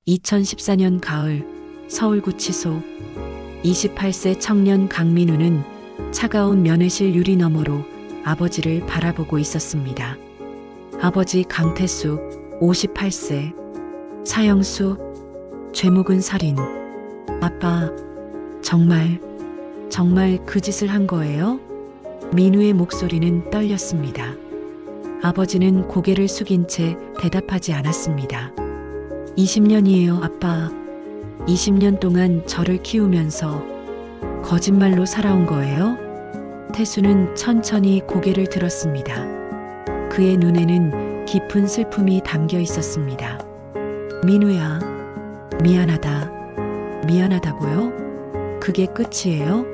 2014년 가을 서울구치소 28세 청년 강민우는 차가운 면회실 유리 너머로 아버지를 바라보고 있었습니다. 아버지 강태수 58세, 사형수, 죄목은 살인. 아빠, 정말 그 짓을 한 거예요? 민우의 목소리는 떨렸습니다. 아버지는 고개를 숙인 채 대답하지 않았습니다. 20년이에요, 아빠. 20년 동안 저를 키우면서 거짓말로 살아온 거예요? 태수는 천천히 고개를 들었습니다. 그의 눈에는 깊은 슬픔이 담겨 있었습니다. 민우야, 미안하다고요? 그게 끝이에요?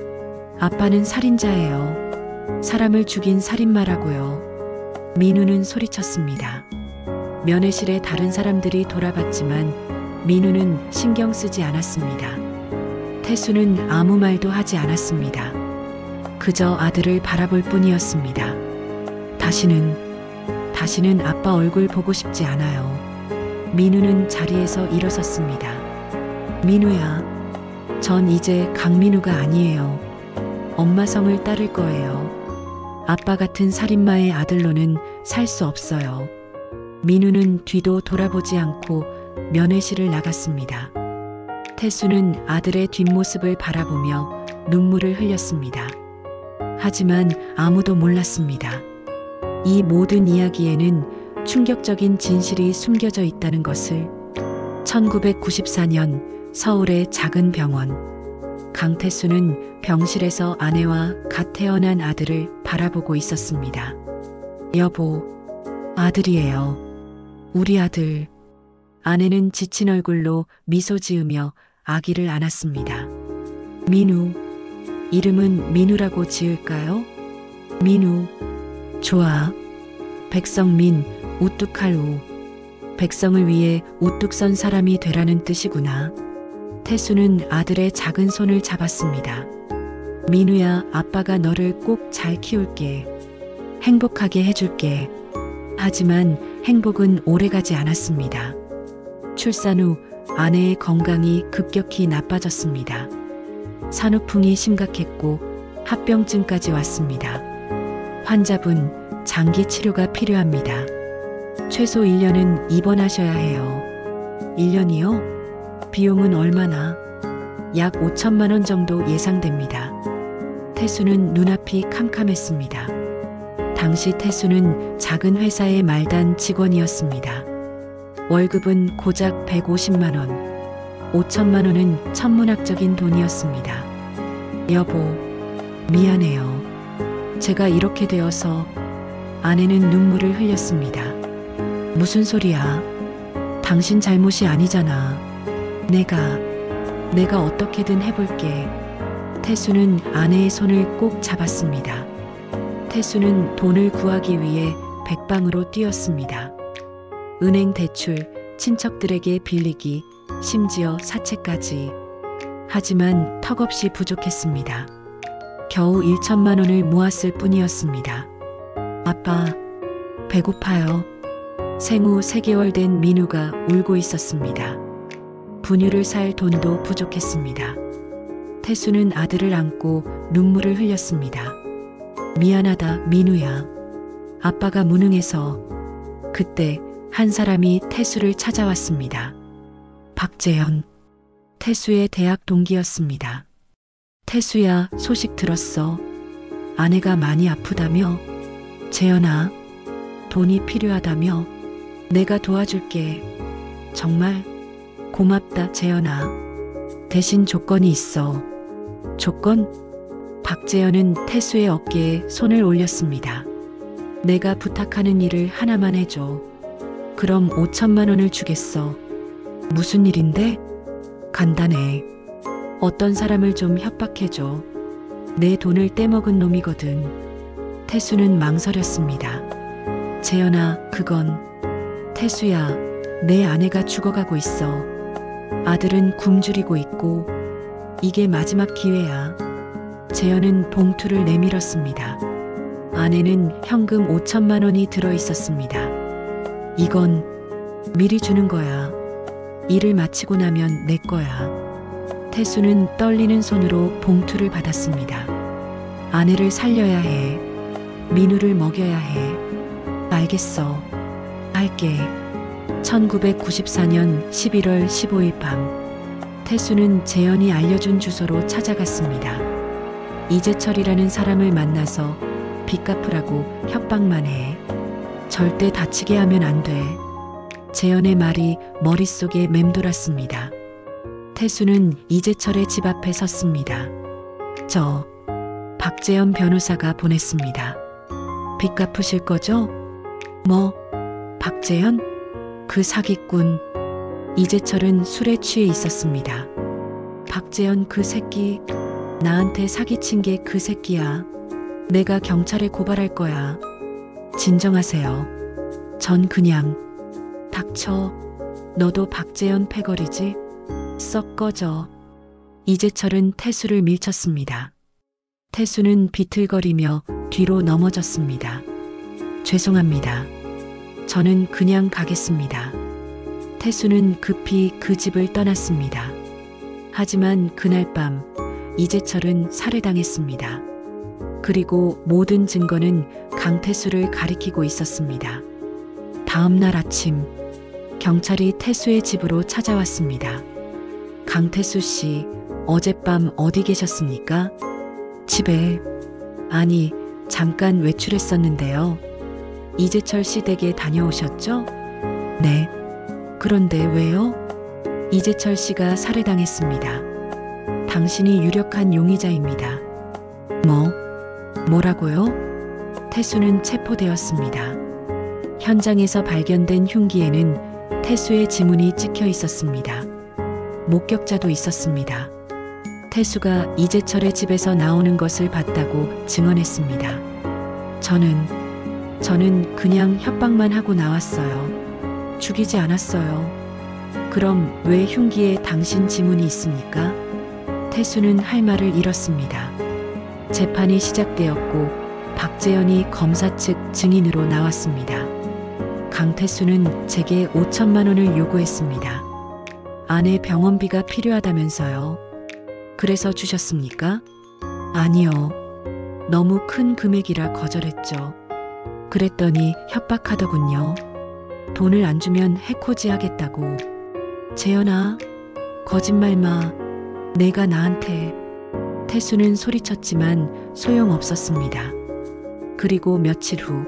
아빠는 살인자예요. 사람을 죽인 살인마라고요. 민우는 소리쳤습니다. 면회실에 다른 사람들이 돌아봤지만 민우는 신경 쓰지 않았습니다. 태수는 아무 말도 하지 않았습니다. 그저 아들을 바라볼 뿐이었습니다. 다시는 아빠 얼굴 보고 싶지 않아요. 민우는 자리에서 일어섰습니다. 민우야, 전 이제 강민우가 아니에요. 엄마 성을 따를 거예요. 아빠 같은 살인마의 아들로는 살 수 없어요. 민우는 뒤도 돌아보지 않고 면회실을 나갔습니다. 태수는 아들의 뒷모습을 바라보며 눈물을 흘렸습니다. 하지만 아무도 몰랐습니다. 이 모든 이야기에는 충격적인 진실이 숨겨져 있다는 것을. 1994년 서울의 작은 병원. 강태수는 병실에서 아내와 갓 태어난 아들을 바라보고 있었습니다. 여보, 아들이에요. 우리 아들. 아내는 지친 얼굴로 미소 지으며 아기를 안았습니다. 민우. 이름은 민우라고 지을까요? 민우. 좋아. 백성민, 우뚝할 우. 백성을 위해 우뚝 선 사람이 되라는 뜻이구나. 태수는 아들의 작은 손을 잡았습니다. 민우야, 아빠가 너를 꼭 잘 키울게. 행복하게 해줄게. 하지만 행복은 오래가지 않았습니다. 출산 후 아내의 건강이 급격히 나빠졌습니다. 산후풍이 심각했고 합병증까지 왔습니다. 환자분, 장기 치료가 필요합니다. 최소 1년은 입원하셔야 해요. 1년이요? 비용은 얼마나? 약 5천만 원 정도 예상됩니다. 태수는 눈앞이 캄캄했습니다. 당시 태수는 작은 회사의 말단 직원이었습니다. 월급은 고작 150만 원. 5천만 원은 천문학적인 돈이었습니다. 여보, 미안해요. 제가 이렇게 되어서. 아내는 눈물을 흘렸습니다. 무슨 소리야? 당신 잘못이 아니잖아. 내가 어떻게든 해볼게. 태수는 아내의 손을 꼭 잡았습니다. 태수는 돈을 구하기 위해 백방으로 뛰었습니다. 은행 대출, 친척들에게 빌리기, 심지어 사채까지. 하지만 턱없이 부족했습니다. 겨우 1천만 원을 모았을 뿐이었습니다. 아빠, 배고파요. 생후 3개월 된 민우가 울고 있었습니다. 분유를 살 돈도 부족했습니다. 태수는 아들을 안고 눈물을 흘렸습니다. 미안하다, 민우야. 아빠가 무능해서. 그때 한 사람이 태수를 찾아왔습니다. 박재현. 태수의 대학 동기였습니다. 태수야, 소식 들었어. 아내가 많이 아프다며? 재현아, 돈이 필요하다며? 내가 도와줄게. 정말? 고맙다, 재현아. 대신 조건이 있어. 조건? 박재현은 태수의 어깨에 손을 올렸습니다. 내가 부탁하는 일을 하나만 해줘. 그럼 5천만 원을 주겠어. 무슨 일인데? 간단해. 어떤 사람을 좀 협박해줘. 내 돈을 떼먹은 놈이거든. 태수는 망설였습니다. 재현아, 그건. 태수야, 내 아내가 죽어가고 있어. 아들은 굶주리고 있고. 이게 마지막 기회야. 재현은 봉투를 내밀었습니다. 안에는 현금 5천만 원이 들어 있었습니다. 이건 미리 주는 거야. 일을 마치고 나면 내 거야. 태수는 떨리는 손으로 봉투를 받았습니다. 아내를 살려야 해. 민우를 먹여야 해. 알겠어. 할게. 1994년 11월 15일 밤, 태수는 재현이 알려준 주소로 찾아갔습니다. 이재철이라는 사람을 만나서 빚 갚으라고 협박만 해. 절대 다치게 하면 안 돼. 재현의 말이 머릿속에 맴돌았습니다. 태수는 이재철의 집 앞에 섰습니다. 저 박재현 변호사가 보냈습니다. 빚 갚으실 거죠? 뭐? 박재현? 그 사기꾼. 이재철은 술에 취해 있었습니다. 박재현 그 새끼, 나한테 사기친 게 그 새끼야. 내가 경찰에 고발할 거야. 진정하세요. 전 그냥. 닥쳐. 너도 박재현 패거리지? 썩 꺼져. 이재철은 태수를 밀쳤습니다. 태수는 비틀거리며 뒤로 넘어졌습니다. 죄송합니다. 저는 그냥 가겠습니다. 태수는 급히 그 집을 떠났습니다. 하지만 그날 밤 이재철은 살해당했습니다. 그리고 모든 증거는 강태수를 가리키고 있었습니다. 다음 날 아침 경찰이 태수의 집으로 찾아왔습니다. 강태수 씨, 어젯밤 어디 계셨습니까? 집에. 아니, 잠깐 외출했었는데요. 이재철 씨 댁에 다녀오셨죠? 네. 그런데 왜요? 이재철 씨가 살해당했습니다. 당신이 유력한 용의자입니다. 뭐라고요? 태수는 체포되었습니다. 현장에서 발견된 흉기에는 태수의 지문이 찍혀 있었습니다. 목격자도 있었습니다. 태수가 이재철의 집에서 나오는 것을 봤다고 증언했습니다. 저는 그냥 협박만 하고 나왔어요. 죽이지 않았어요. 그럼 왜 흉기에 당신 지문이 있습니까? 태수는 할 말을 잃었습니다. 재판이 시작되었고 박재현이 검사 측 증인으로 나왔습니다. 강태수는 제게 5천만 원을 요구했습니다. 아내 병원비가 필요하다면서요. 그래서 주셨습니까? 아니요. 너무 큰 금액이라 거절했죠. 그랬더니 협박하더군요. 돈을 안 주면 해코지 하겠다고. 재현아, 거짓말 마. 내가 나한테. 태수는 소리쳤지만 소용없었습니다. 그리고 며칠 후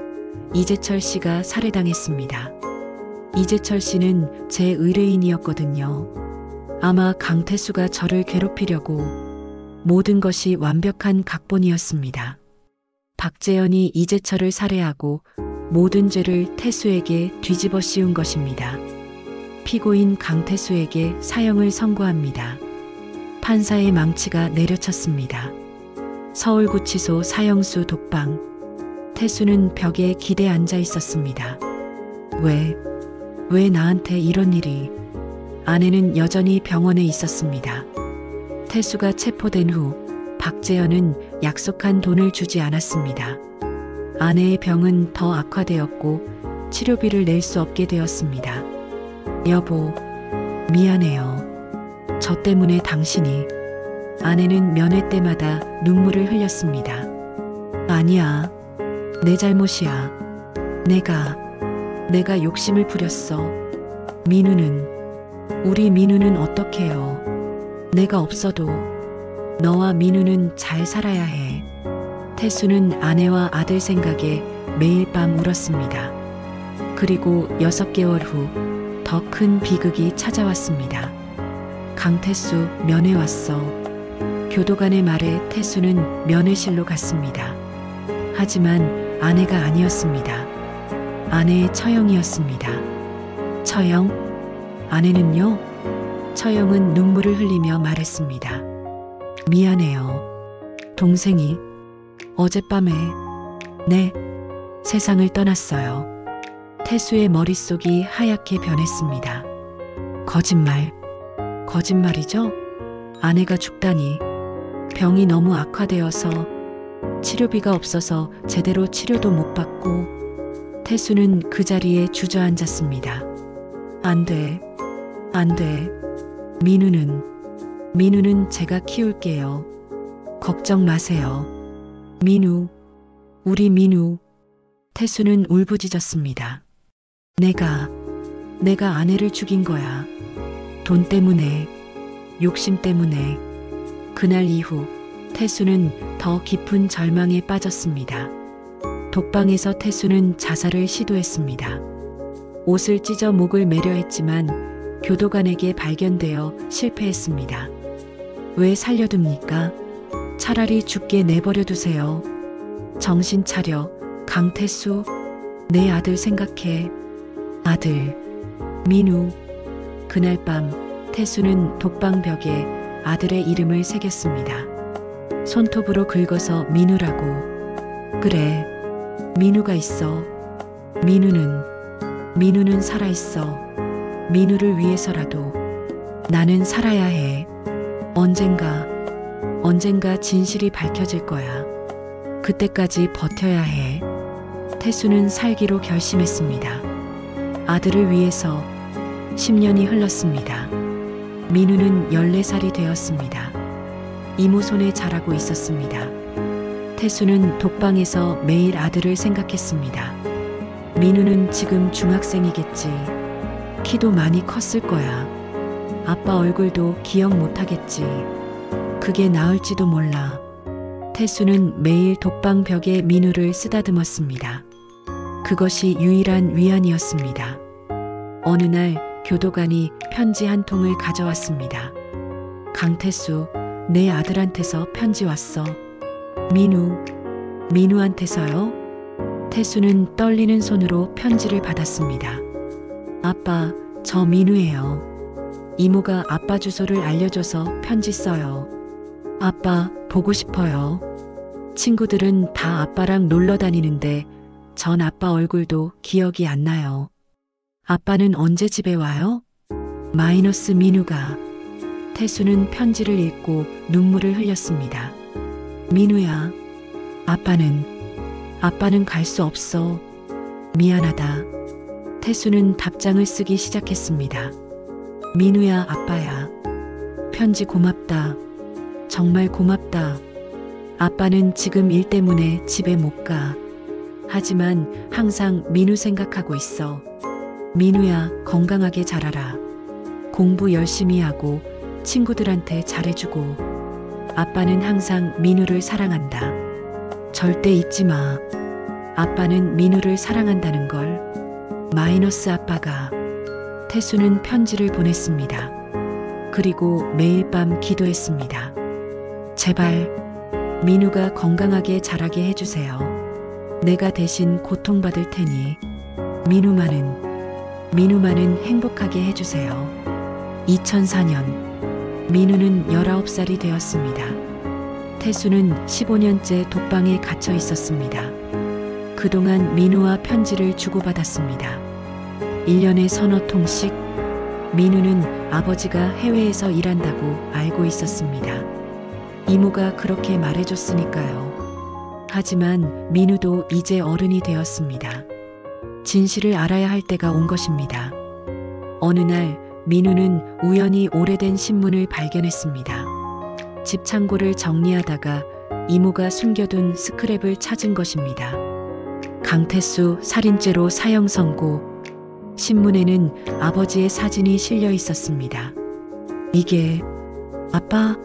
이재철 씨가 살해당했습니다. 이재철 씨는 제 의뢰인이었거든요. 아마 강태수가 저를 괴롭히려고. 모든 것이 완벽한 각본이었습니다. 박재현이 이재철을 살해하고 모든 죄를 태수에게 뒤집어 씌운 것입니다. 피고인 강태수에게 사형을 선고합니다. 판사의 망치가 내려쳤습니다. 서울구치소 사형수 독방. 태수는 벽에 기대 앉아 있었습니다. 왜 나한테 이런 일이. 아내는 여전히 병원에 있었습니다. 태수가 체포된 후 박재현은 약속한 돈을 주지 않았습니다. 아내의 병은 더 악화되었고 치료비를 낼 수 없게 되었습니다. 여보, 미안해요. 저 때문에 당신이. 아내는 면회 때마다 눈물을 흘렸습니다. 아니야. 내 잘못이야. 내가 욕심을 부렸어. 우리 민우는 어떡해요. 내가 없어도 너와 민우는 잘 살아야 해. 태수는 아내와 아들 생각에 매일 밤 울었습니다. 그리고 6개월 후 더 큰 비극이 찾아왔습니다. 강태수 면회 왔어. 교도관의 말에 태수는 면회실로 갔습니다. 하지만 아내가 아니었습니다. 아내의 처형이었습니다. 처형? 아내는요? 처형은 눈물을 흘리며 말했습니다. 미안해요. 동생이 어젯밤에 세상을 떠났어요. 태수의 머릿속이 하얗게 변했습니다. 거짓말이죠? 아내가 죽다니. 병이 너무 악화되어서 치료비가 없어서 제대로 치료도 못 받고. 태수는 그 자리에 주저앉았습니다. 안 돼. 안 돼. 민우는 제가 키울게요. 걱정 마세요. 민우, 우리 민우. 태수는 울부짖었습니다. 내가 아내를 죽인 거야. 돈 때문에, 욕심 때문에. 그날 이후 태수는 더 깊은 절망에 빠졌습니다. 독방에서 태수는 자살을 시도했습니다. 옷을 찢어 목을 매려 했지만 교도관에게 발견되어 실패했습니다. 왜 살려둡니까? 차라리 죽게 내버려 두세요. 정신 차려, 강태수. 내 아들 생각해. 아들, 민우. 그날 밤 태수는 독방벽에 아들의 이름을 새겼습니다. 손톱으로 긁어서 민우라고. 그래, 민우가 있어. 민우는 살아있어. 민우를 위해서라도 나는 살아야 해. 언젠가 진실이 밝혀질 거야. 그때까지 버텨야 해. 태수는 살기로 결심했습니다. 아들을 위해서 10년이 흘렀습니다. 민우는 14살이 되었습니다. 이모 손에 자라고 있었습니다. 태수는 독방에서 매일 아들을 생각했습니다. 민우는 지금 중학생이겠지. 키도 많이 컸을 거야. 아빠 얼굴도 기억 못하겠지. 그게 나을지도 몰라. 태수는 매일 독방 벽에 민우를 쓰다듬었습니다. 그것이 유일한 위안이었습니다. 어느 날 교도관이 편지 한 통을 가져왔습니다. 강태수, 내 아들한테서 편지 왔어. 민우한테서요? 태수는 떨리는 손으로 편지를 받았습니다. 아빠, 저 민우예요. 이모가 아빠 주소를 알려줘서 편지 써요. 아빠, 보고 싶어요. 친구들은 다 아빠랑 놀러 다니는데 전 아빠 얼굴도 기억이 안 나요. 아빠는 언제 집에 와요? 마이너스 민우가. 태수는 편지를 읽고 눈물을 흘렸습니다. 민우야, 아빠는 갈 수 없어. 미안하다. 태수는 답장을 쓰기 시작했습니다. 민우야, 아빠야. 편지 고맙다. 정말 고맙다. 아빠는 지금 일 때문에 집에 못 가. 하지만 항상 민우 생각하고 있어. 민우야, 건강하게 자라라. 공부 열심히 하고 친구들한테 잘해주고. 아빠는 항상 민우를 사랑한다. 절대 잊지 마. 아빠는 민우를 사랑한다는 걸. 마이너스 아빠가. 태수는 편지를 보냈습니다. 그리고 매일 밤 기도했습니다. 제발 민우가 건강하게 자라게 해주세요. 내가 대신 고통받을 테니 민우만은 행복하게 해주세요. 2004년 민우는 19살이 되었습니다. 태수는 15년째 독방에 갇혀 있었습니다. 그동안 민우와 편지를 주고받았습니다. 1년에 서너 통씩. 민우는 아버지가 해외에서 일한다고 알고 있었습니다. 이모가 그렇게 말해줬으니까요. 하지만 민우도 이제 어른이 되었습니다. 진실을 알아야 할 때가 온 것입니다. 어느 날 민우는 우연히 오래된 신문을 발견했습니다. 집 창고를 정리하다가 이모가 숨겨둔 스크랩을 찾은 것입니다. 강태수 살인죄로 사형 선고. 신문에는 아버지의 사진이 실려 있었습니다. 이게 아빠?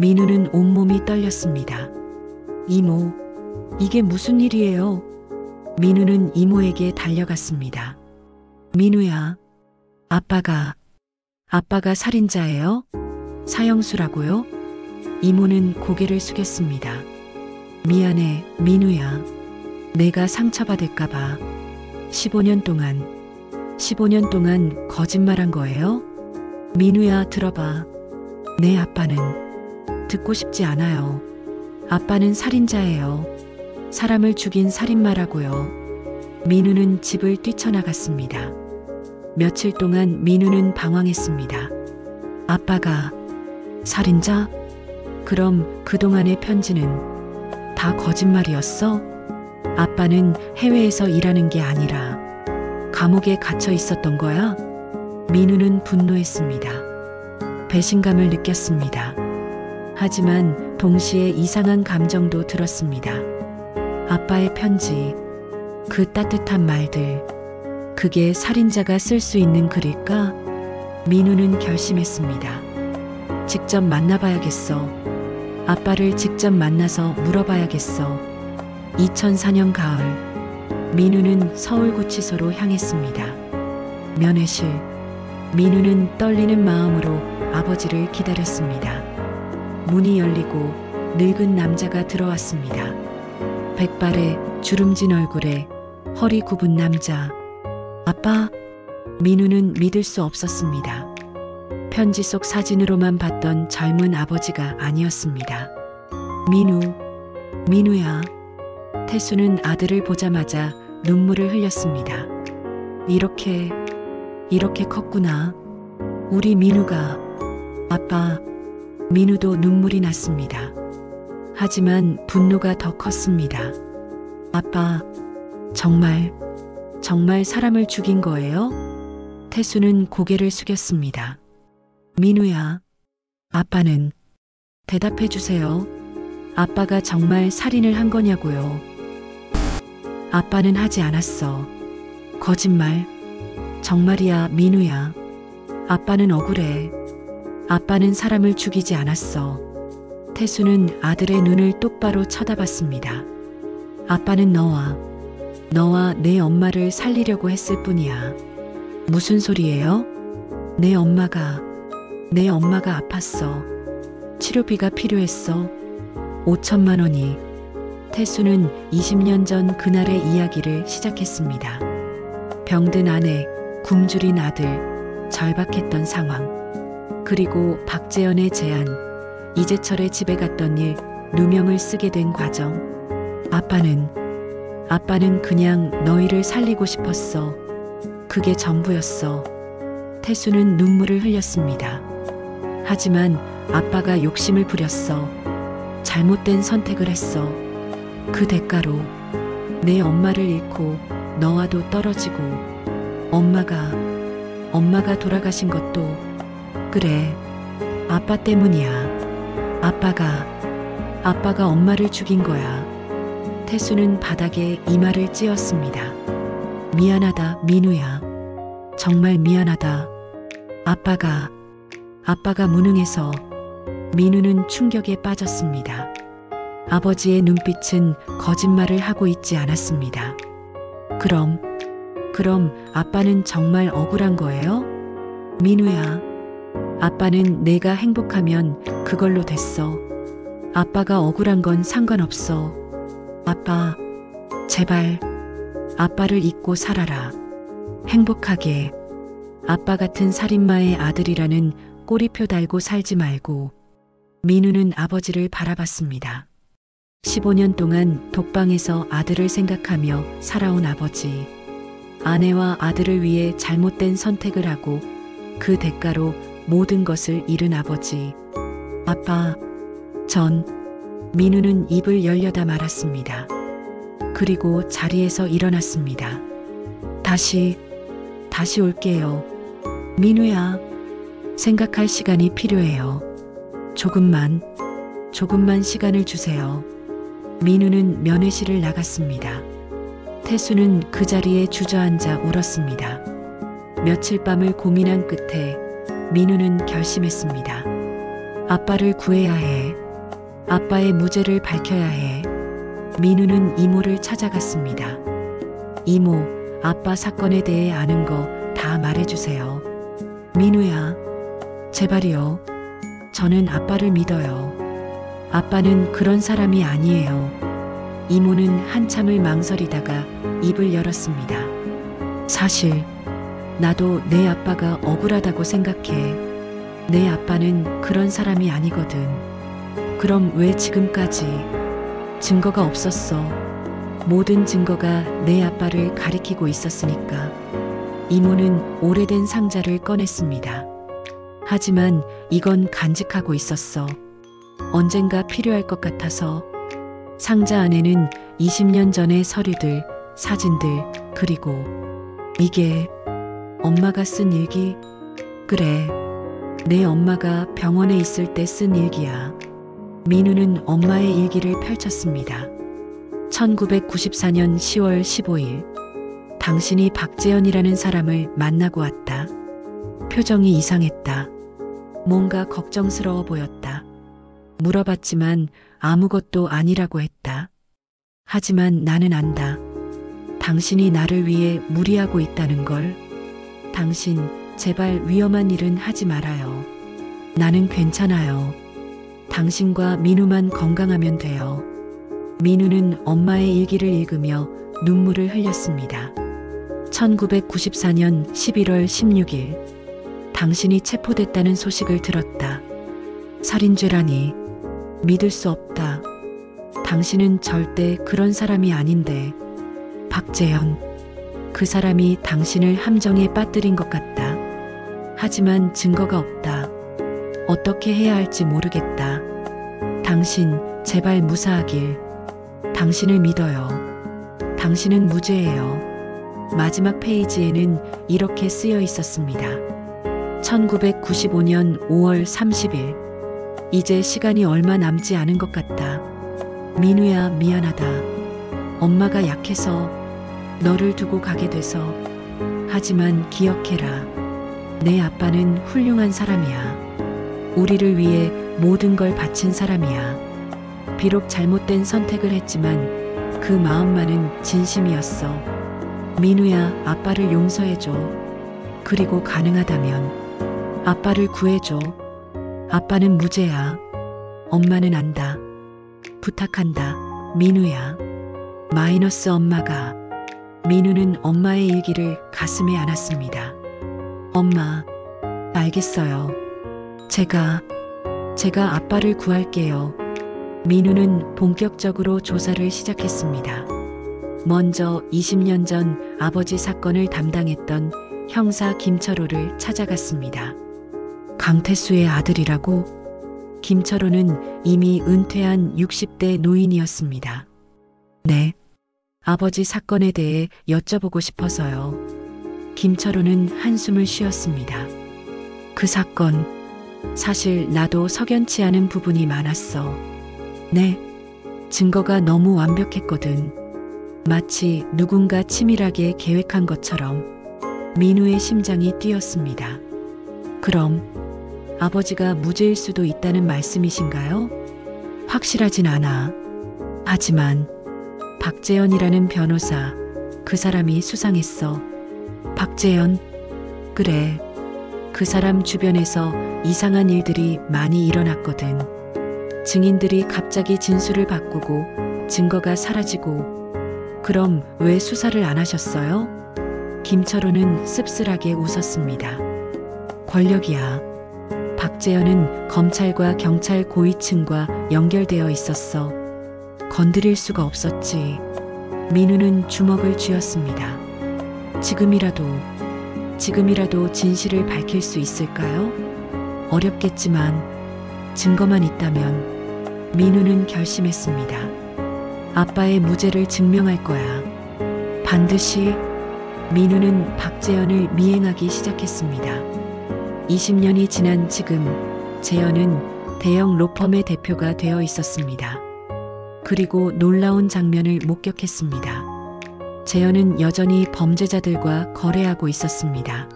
민우는 온몸이 떨렸습니다. 이모, 이게 무슨 일이에요? 민우는 이모에게 달려갔습니다. 민우야, 아빠가 살인자예요? 사형수라고요? 이모는 고개를 숙였습니다. 미안해, 민우야. 내가 상처받을까봐. 15년 동안 거짓말한 거예요? 민우야, 들어봐. 내 아빠는 듣고 싶지 않아요. 아빠는 살인자예요. 사람을 죽인 살인마라고요. 민우는 집을 뛰쳐나갔습니다. 며칠 동안 민우는 방황했습니다. 아빠가 살인자? 그럼 그동안의 편지는 다 거짓말이었어? 아빠는 해외에서 일하는 게 아니라 감옥에 갇혀 있었던 거야? 민우는 분노했습니다. 배신감을 느꼈습니다. 하지만 동시에 이상한 감정도 들었습니다. 아빠의 편지, 그 따뜻한 말들, 그게 살인자가 쓸 수 있는 글일까? 민우는 결심했습니다. 직접 만나봐야겠어. 아빠를 직접 만나서 물어봐야겠어. 2004년 가을, 민우는 서울구치소로 향했습니다. 면회실, 민우는 떨리는 마음으로 아버지를 기다렸습니다. 문이 열리고 늙은 남자가 들어왔습니다. 백발에 주름진 얼굴에 허리 굽은 남자. 아빠? 민우는 믿을 수 없었습니다. 편지 속 사진으로만 봤던 젊은 아버지가 아니었습니다. 민우야. 태수는 아들을 보자마자 눈물을 흘렸습니다. 이렇게 컸구나. 우리 민우가. 아빠. 민우도 눈물이 났습니다. 하지만 분노가 더 컸습니다. 아빠, 정말 사람을 죽인 거예요? 태수는 고개를 숙였습니다. 민우야, 아빠는 대답해 주세요. 아빠가 정말 살인을 한 거냐고요. 아빠는 하지 않았어. 거짓말. 정말이야, 민우야. 아빠는 억울해. 아빠는 사람을 죽이지 않았어. 태수는 아들의 눈을 똑바로 쳐다봤습니다. 아빠는 너와 내 엄마를 살리려고 했을 뿐이야. 무슨 소리예요? 내 엄마가 아팠어. 치료비가 필요했어. 5천만 원이. 태수는 20년 전 그날의 이야기를 시작했습니다. 병든 아내, 굶주린 아들, 절박했던 상황. 그리고 박재현의 제안, 이재철의 집에 갔던 일, 누명을 쓰게 된 과정. 아빠는 그냥 너희를 살리고 싶었어. 그게 전부였어. 태수는 눈물을 흘렸습니다. 하지만 아빠가 욕심을 부렸어. 잘못된 선택을 했어. 그 대가로 내 엄마를 잃고 너와도 떨어지고 엄마가 돌아가신 것도 그래. 아빠 때문이야. 아빠가 엄마를 죽인 거야. 태수는 바닥에 이마를 찧었습니다. 미안하다, 민우야. 정말 미안하다. 아빠가 무능해서. 민우는 충격에 빠졌습니다. 아버지의 눈빛은 거짓말을 하고 있지 않았습니다. 그럼 아빠는 정말 억울한 거예요? 민우야, 아빠는 내가 행복하면 그걸로 됐어. 아빠가 억울한 건 상관없어. 아빠, 제발 아빠를 잊고 살아라. 행복하게. 아빠 같은 살인마의 아들이라는 꼬리표 달고 살지 말고. 민우는 아버지를 바라봤습니다. 15년 동안 독방에서 아들을 생각하며 살아온 아버지. 아내와 아들을 위해 잘못된 선택을 하고 그 대가로 모든 것을 잃은 아버지. 아빠, 민우는 입을 열려다 말았습니다. 그리고 자리에서 일어났습니다. 다시 올게요. 민우야, 생각할 시간이 필요해요. 조금만 시간을 주세요. 민우는 면회실을 나갔습니다. 태수는 그 자리에 주저앉아 울었습니다. 며칠 밤을 고민한 끝에 민우는 결심했습니다. 아빠를 구해야 해. 아빠의 무죄를 밝혀야 해. 민우는 이모를 찾아갔습니다. 이모, 아빠 사건에 대해 아는 거 다 말해주세요. 민우야, 제발이요. 저는 아빠를 믿어요. 아빠는 그런 사람이 아니에요. 이모는 한참을 망설이다가 입을 열었습니다. 사실 나도 내 아빠가 억울하다고 생각해. 내 아빠는 그런 사람이 아니거든. 그럼 왜 지금까지? 증거가 없었어. 모든 증거가 내 아빠를 가리키고 있었으니까. 이모는 오래된 상자를 꺼냈습니다. 하지만 이건 간직하고 있었어. 언젠가 필요할 것 같아서. 상자 안에는 20년 전의 서류들, 사진들, 그리고 이게 엄마가 쓴 일기. 그래. 내 엄마가 병원에 있을 때 쓴 일기야. 민우는 엄마의 일기를 펼쳤습니다. 1994년 10월 15일. 당신이 박재현이라는 사람을 만나고 왔다. 표정이 이상했다. 뭔가 걱정스러워 보였다. 물어봤지만 아무것도 아니라고 했다. 하지만 나는 안다. 당신이 나를 위해 무리하고 있다는 걸. 당신, 제발 위험한 일은 하지 말아요. 나는 괜찮아요. 당신과 민우만 건강하면 돼요. 민우는 엄마의 일기를 읽으며 눈물을 흘렸습니다. 1994년 11월 16일. 당신이 체포됐다는 소식을 들었다. 살인죄라니. 믿을 수 없다. 당신은 절대 그런 사람이 아닌데. 박재현. 그 사람이 당신을 함정에 빠뜨린 것 같다. 하지만 증거가 없다. 어떻게 해야 할지 모르겠다. 당신, 제발 무사하길. 당신을 믿어요. 당신은 무죄예요. 마지막 페이지에는 이렇게 쓰여 있었습니다. 1995년 5월 30일. 이제 시간이 얼마 남지 않은 것 같다. 민우야, 미안하다. 엄마가 약해서 너를 두고 가게 돼서. 하지만 기억해라. 내 아빠는 훌륭한 사람이야. 우리를 위해 모든 걸 바친 사람이야. 비록 잘못된 선택을 했지만 그 마음만은 진심이었어. 민우야, 아빠를 용서해줘. 그리고 가능하다면 아빠를 구해줘. 아빠는 무죄야. 엄마는 안다. 부탁한다. 민우야. 마이너스 엄마가. 민우는 엄마의 일기를 가슴에 안았습니다. 엄마, 알겠어요. 제가 아빠를 구할게요. 민우는 본격적으로 조사를 시작했습니다. 먼저 20년 전 아버지 사건을 담당했던 형사 김철호를 찾아갔습니다. 강태수의 아들이라고? 김철호는 이미 은퇴한 60대 노인이었습니다. 네. 아버지 사건에 대해 여쭤보고 싶어서요. 김철호는 한숨을 쉬었습니다. 그 사건, 사실 나도 석연치 않은 부분이 많았어. 네. 증거가 너무 완벽했거든. 마치 누군가 치밀하게 계획한 것처럼. 민우의 심장이 뛰었습니다. 그럼 아버지가 무죄일 수도 있다는 말씀이신가요? 확실하진 않아. 하지만 박재현이라는 변호사, 그 사람이 수상했어. 박재현? 그래. 그 사람 주변에서 이상한 일들이 많이 일어났거든. 증인들이 갑자기 진술을 바꾸고 증거가 사라지고. 그럼 왜 수사를 안 하셨어요? 김철호는 씁쓸하게 웃었습니다. 권력이야. 박재현은 검찰과 경찰 고위층과 연결되어 있었어. 건드릴 수가 없었지. 민우는 주먹을 쥐었습니다. 지금이라도 진실을 밝힐 수 있을까요? 어렵겠지만 증거만 있다면. 민우는 결심했습니다. 아빠의 무죄를 증명할 거야. 반드시. 민우는 박재현을 미행하기 시작했습니다. 20년이 지난 지금 재현은 대형 로펌의 대표가 되어 있었습니다. 그리고 놀라운 장면을 목격했습니다. 재현은 여전히 범죄자들과 거래하고 있었습니다.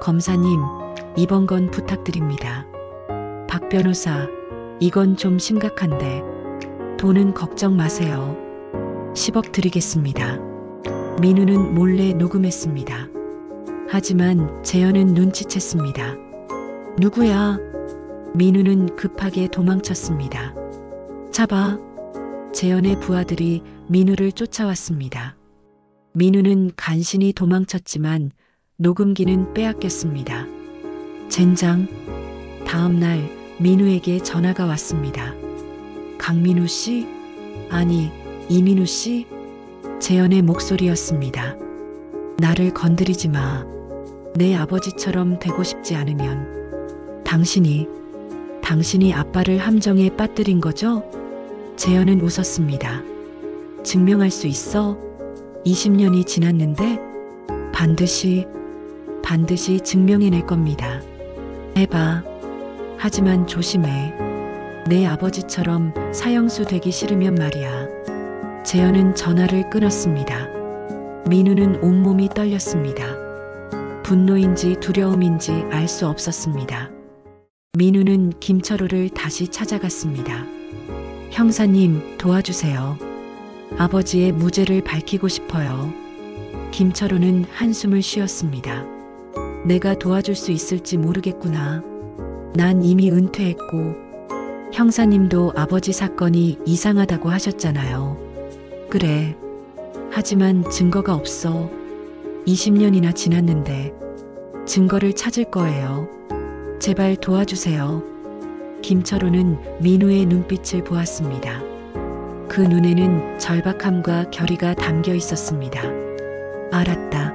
검사님, 이번 건 부탁드립니다. 박 변호사, 이건 좀 심각한데. 돈은 걱정 마세요. 10억 드리겠습니다. 민우는 몰래 녹음했습니다. 하지만 재현은 눈치챘습니다. 누구야? 민우는 급하게 도망쳤습니다. 잡아. 재현의 부하들이 민우를 쫓아왔습니다. 민우는 간신히 도망쳤지만 녹음기는 빼앗겼습니다. 젠장. 다음 날 민우에게 전화가 왔습니다. 강민우 씨? 아니, 이민우 씨? 재현의 목소리였습니다. 나를 건드리지 마. 내 아버지처럼 되고 싶지 않으면. 당신이 아빠를 함정에 빠뜨린 거죠? 재현은 웃었습니다. 증명할 수 있어? 20년이 지났는데? 반드시 반드시 증명해낼 겁니다. 해봐. 하지만 조심해. 내 아버지처럼 사형수 되기 싫으면 말이야. 재현은 전화를 끊었습니다. 민우는 온몸이 떨렸습니다. 분노인지 두려움인지 알 수 없었습니다. 민우는 김철호를 다시 찾아갔습니다. 형사님, 도와주세요. 아버지의 무죄를 밝히고 싶어요. 김철호는 한숨을 쉬었습니다. 내가 도와줄 수 있을지 모르겠구나. 난 이미 은퇴했고 형사님도 아버지 사건이 이상하다고 하셨잖아요. 그래. 하지만 증거가 없어. 20년이나 지났는데 증거를 찾을 거예요. 제발 도와주세요. 김철호는 민우의 눈빛을 보았습니다. 그 눈에는 절박함과 결의가 담겨 있었습니다. 알았다.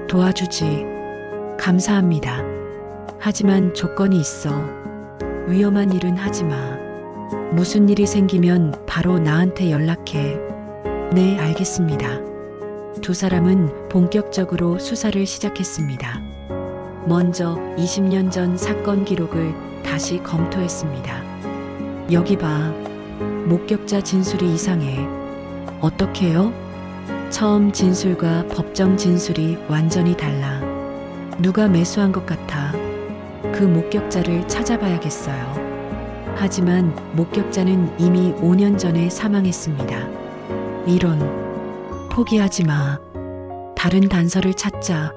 도와주지. 감사합니다. 하지만 조건이 있어. 위험한 일은 하지 마. 무슨 일이 생기면 바로 나한테 연락해. 네, 알겠습니다. 두 사람은 본격적으로 수사를 시작했습니다. 먼저 20년 전 사건 기록을 다시 검토했습니다. 여기 봐. 목격자 진술이 이상해. 어떻게요? 처음 진술과 법정 진술이 완전히 달라. 누가 매수한 것 같아. 그 목격자를 찾아봐야겠어요. 하지만 목격자는 이미 5년 전에 사망했습니다. 이런. 포기하지 마. 다른 단서를 찾자.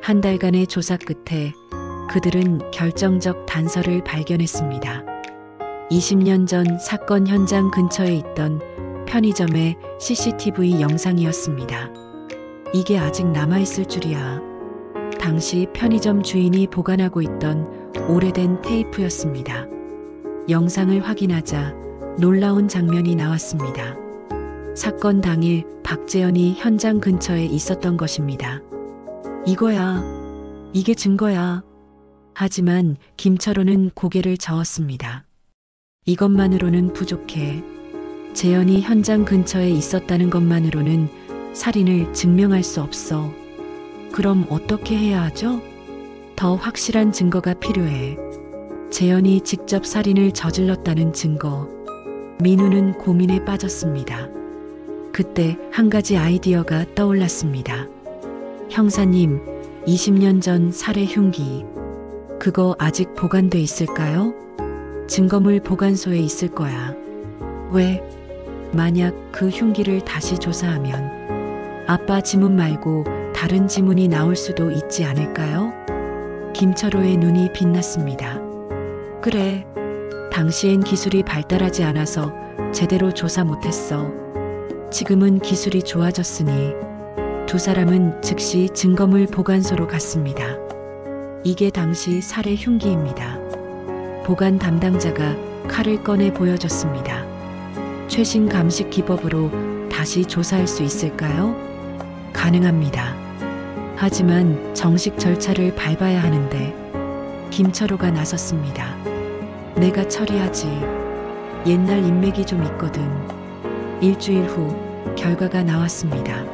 한 달간의 조사 끝에 그들은 결정적 단서를 발견했습니다. 20년 전 사건 현장 근처에 있던 편의점의 CCTV 영상이었습니다. 이게 아직 남아있을 줄이야. 당시 편의점 주인이 보관하고 있던 오래된 테이프였습니다. 영상을 확인하자 놀라운 장면이 나왔습니다. 사건 당일 박재현이 현장 근처에 있었던 것입니다. 이거야. 이게 증거야. 하지만 김철호는 고개를 저었습니다. 이것만으로는 부족해. 재현이 현장 근처에 있었다는 것만으로는 살인을 증명할 수 없어. 그럼 어떻게 해야 하죠? 더 확실한 증거가 필요해. 재현이 직접 살인을 저질렀다는 증거. 민우는 고민에 빠졌습니다. 그때 한 가지 아이디어가 떠올랐습니다. 형사님, 20년 전 살해 흉기. 그거 아직 보관돼 있을까요? 증거물 보관소에 있을 거야. 왜? 만약 그 흉기를 다시 조사하면 아빠 지문 말고 다른 지문이 나올 수도 있지 않을까요? 김철호의 눈이 빛났습니다. 그래. 당시엔 기술이 발달하지 않아서 제대로 조사 못했어. 지금은 기술이 좋아졌으니 두 사람은 즉시 증거물 보관소로 갔습니다. 이게 당시 살해 흉기입니다. 보관 담당자가 칼을 꺼내 보여줬습니다. 최신 감식 기법으로 다시 조사할 수 있을까요? 가능합니다. 하지만 정식 절차를 밟아야 하는데 김철호가 나섰습니다. 내가 처리하지. 옛날 인맥이 좀 있거든. 일주일 후 결과가 나왔습니다.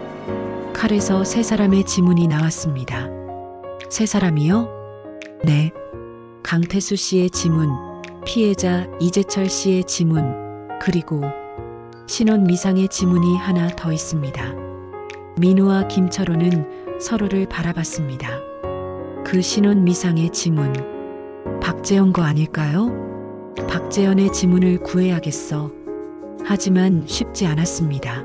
칼에서 세 사람의 지문이 나왔습니다. 세 사람이요? 네. 강태수 씨의 지문, 피해자 이재철 씨의 지문, 그리고 신원 미상의 지문이 하나 더 있습니다. 민우와 김철호는 서로를 바라봤습니다. 그 신원 미상의 지문, 박재현 거 아닐까요? 박재현의 지문을 구해야겠어. 하지만 쉽지 않았습니다.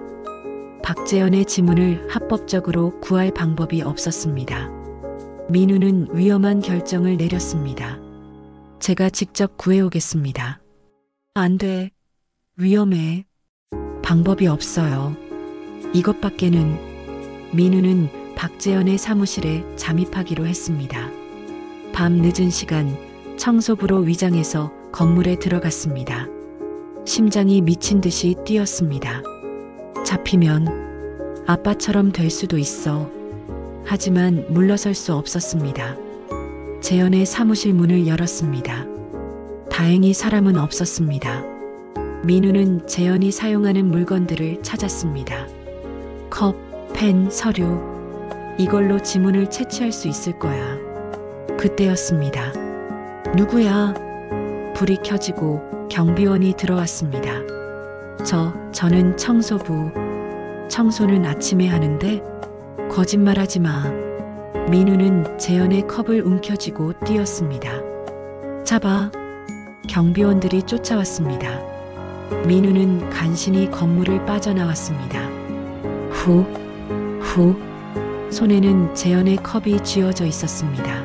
박재현의 지문을 합법적으로 구할 방법이 없었습니다. 민우는 위험한 결정을 내렸습니다. 제가 직접 구해오겠습니다. 안 돼. 위험해. 방법이 없어요. 이것밖에는. 민우는 박재현의 사무실에 잠입하기로 했습니다. 밤 늦은 시간 청소부로 위장해서 건물에 들어갔습니다. 심장이 미친 듯이 뛰었습니다. 잡히면 아빠처럼 될 수도 있어. 하지만 물러설 수 없었습니다. 재현의 사무실 문을 열었습니다. 다행히 사람은 없었습니다. 민우는 재현이 사용하는 물건들을 찾았습니다. 컵, 펜, 서류. 이걸로 지문을 채취할 수 있을 거야. 그때였습니다. 누구야? 불이 켜지고 경비원이 들어왔습니다. 저는 청소부. 청소는 아침에 하는데 거짓말하지 마. 민우는 재현의 컵을 움켜쥐고 뛰었습니다. 잡아. 경비원들이 쫓아왔습니다. 민우는 간신히 건물을 빠져나왔습니다. 후. 손에는 재현의 컵이 쥐어져 있었습니다.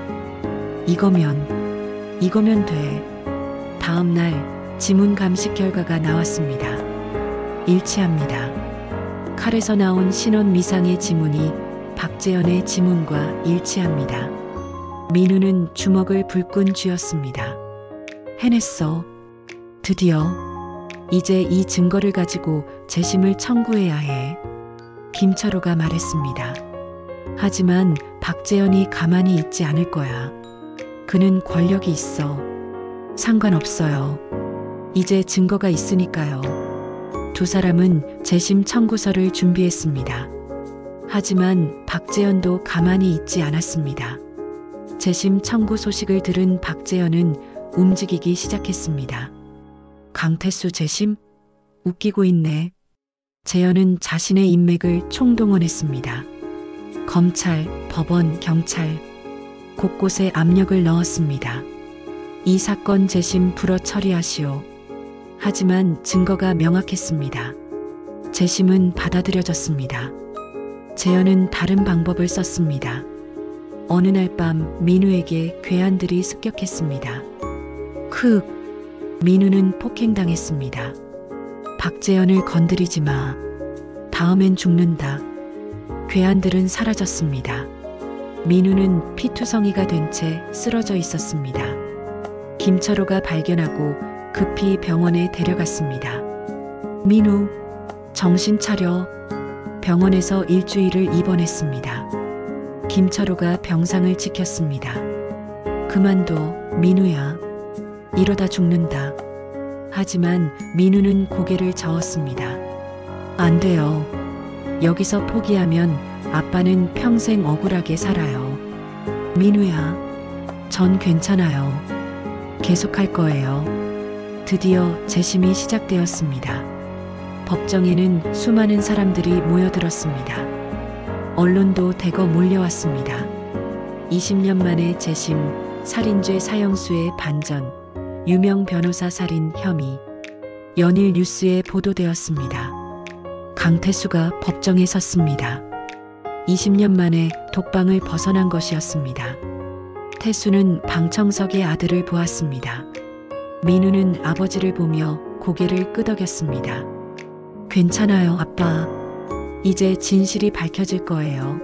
이거면 돼. 다음 날 지문 감식 결과가 나왔습니다. 일치합니다. 칼에서 나온 신원 미상의 지문이 박재현의 지문과 일치합니다. 민우는 주먹을 불끈 쥐었습니다. 해냈어. 드디어. 이제 이 증거를 가지고 재심을 청구해야 해. 김철호가 말했습니다. 하지만 박재현이 가만히 있지 않을 거야. 그는 권력이 있어. 상관없어요. 이제 증거가 있으니까요. 두 사람은 재심 청구서를 준비했습니다. 하지만 박재현도 가만히 있지 않았습니다. 재심 청구 소식을 들은 박재현은 움직이기 시작했습니다. 강태수 재심? 웃기고 있네. 재현은 자신의 인맥을 총동원했습니다. 검찰, 법원, 경찰 곳곳에 압력을 넣었습니다. 이 사건 재심 불어 처리하시오. 하지만 증거가 명확했습니다. 재심은 받아들여졌습니다. 재현은 다른 방법을 썼습니다. 어느 날 밤 민우에게 괴한들이 습격했습니다. 민우는 폭행당했습니다. 박재현을 건드리지 마. 다음엔 죽는다. 괴한들은 사라졌습니다. 민우는 피투성이가 된 채 쓰러져 있었습니다. 김철호가 발견하고 급히 병원에 데려갔습니다. 민우, 정신 차려. 병원에서 일주일을 입원했습니다. 김철호가 병상을 지켰습니다. 그만둬, 민우야. 이러다 죽는다. 하지만 민우는 고개를 저었습니다. 안 돼요. 여기서 포기하면 아빠는 평생 억울하게 살아요. 민우야, 전 괜찮아요. 계속할 거예요. 드디어 재심이 시작되었습니다. 법정에는 수많은 사람들이 모여들었습니다. 언론도 대거 몰려왔습니다. 20년 만에 재심, 살인죄 사형수의 반전, 유명 변호사 살인 혐의, 연일 뉴스에 보도되었습니다. 강태수가 법정에 섰습니다. 20년 만에 독방을 벗어난 것이었습니다. 태수는 방청석의 아들을 보았습니다. 민우는 아버지를 보며 고개를 끄덕였습니다. 괜찮아요, 아빠. 이제 진실이 밝혀질 거예요.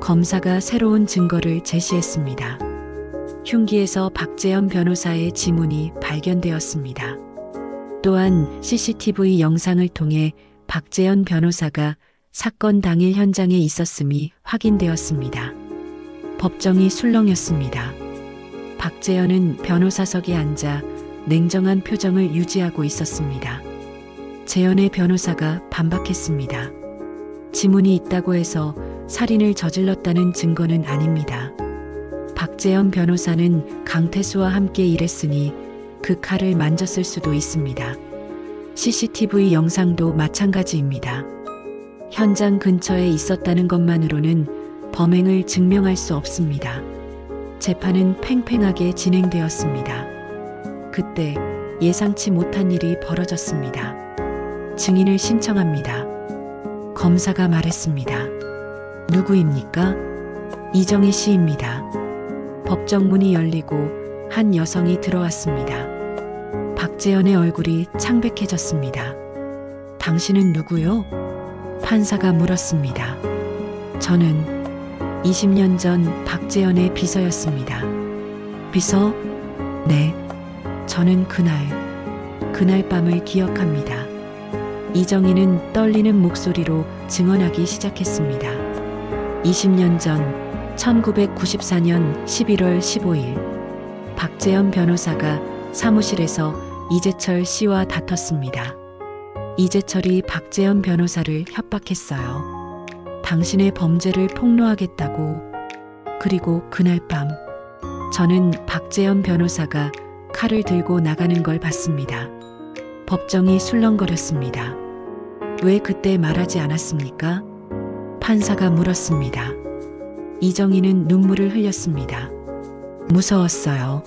검사가 새로운 증거를 제시했습니다. 흉기에서 박재현 변호사의 지문이 발견되었습니다. 또한 CCTV 영상을 통해 박재현 변호사가 사건 당일 현장에 있었음이 확인되었습니다. 법정이 술렁였습니다. 박재현은 변호사석에 앉아 냉정한 표정을 유지하고 있었습니다. 재현의 변호사가 반박했습니다. 지문이 있다고 해서 살인을 저질렀다는 증거는 아닙니다. 박재현 변호사는 강태수와 함께 일했으니 그 칼을 만졌을 수도 있습니다. CCTV 영상도 마찬가지입니다. 현장 근처에 있었다는 것만으로는 범행을 증명할 수 없습니다. 재판은 팽팽하게 진행되었습니다. 그때 예상치 못한 일이 벌어졌습니다. 증인을 신청합니다. 검사가 말했습니다. 누구입니까? 이정희 씨입니다. 법정 문이 열리고 한 여성이 들어왔습니다. 박재현의 얼굴이 창백해졌습니다. 당신은 누구요? 판사가 물었습니다. 저는 20년 전 박재현의 비서였습니다. 비서? 네. 저는 그날 밤을 기억합니다. 이정희는 떨리는 목소리로 증언하기 시작했습니다. 20년 전 1994년 11월 15일 박재현 변호사가 사무실에서 이재철 씨와 다퉜습니다. 이재철이 박재현 변호사를 협박했어요. 당신의 범죄를 폭로하겠다고. 그리고 그날 밤 저는 박재현 변호사가 칼을 들고 나가는 걸 봤습니다. 법정이 술렁거렸습니다. 왜 그때 말하지 않았습니까? 판사가 물었습니다. 이정희는 눈물을 흘렸습니다. 무서웠어요.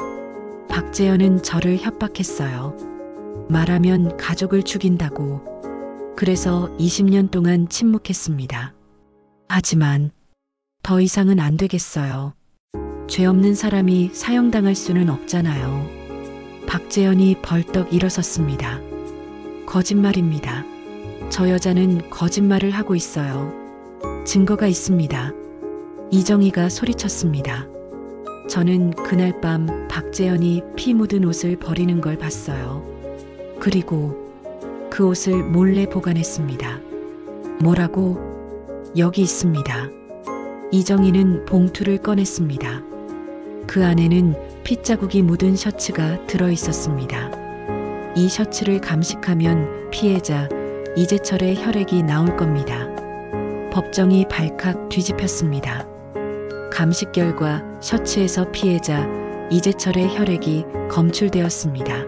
박재현은 저를 협박했어요. 말하면 가족을 죽인다고. 그래서 20년 동안 침묵했습니다. 하지만 더 이상은 안 되겠어요. 죄 없는 사람이 사형당할 수는 없잖아요. 박재현이 벌떡 일어섰습니다. 거짓말입니다. 저 여자는 거짓말을 하고 있어요. 증거가 있습니다. 이정희가 소리쳤습니다. 저는 그날 밤 박재현이 피 묻은 옷을 버리는 걸 봤어요. 그리고 그 옷을 몰래 보관했습니다. 뭐라고? 여기 있습니다. 이정희는 봉투를 꺼냈습니다. 그 안에는 핏자국이 묻은 셔츠가 들어 있었습니다. 이 셔츠를 감식하면 피해자 이재철의 혈액이 나올 겁니다. 법정이 발칵 뒤집혔습니다. 감식 결과 셔츠에서 피해자 이재철의 혈액이 검출되었습니다.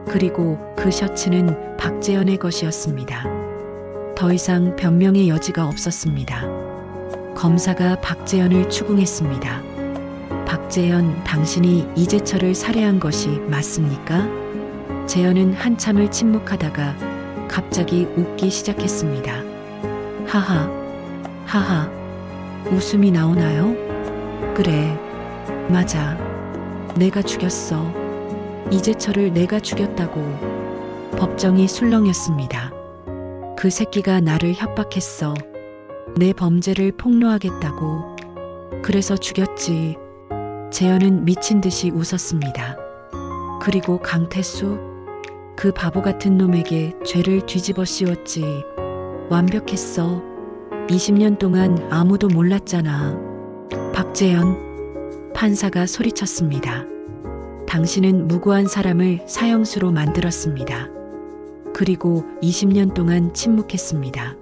그리고 그 셔츠는 박재현의 것이었습니다. 더 이상 변명의 여지가 없었습니다. 검사가 박재현을 추궁했습니다. 박재현, 당신이 이재철을 살해한 것이 맞습니까? 재현은 한참을 침묵하다가 갑자기 웃기 시작했습니다. 하하, 하하. 웃음이 나오나요? 그래, 맞아. 내가 죽였어. 이재철을 내가 죽였다고. 법정이 술렁였습니다. 그 새끼가 나를 협박했어. 내 범죄를 폭로하겠다고. 그래서 죽였지. 재현은 미친 듯이 웃었습니다. 그리고 강태수? 그 바보 같은 놈에게 죄를 뒤집어 씌웠지. 완벽했어. 20년 동안 아무도 몰랐잖아. 박재현, 판사가 소리쳤습니다. 당신은 무고한 사람을 사형수로 만들었습니다. 그리고 20년 동안 침묵했습니다.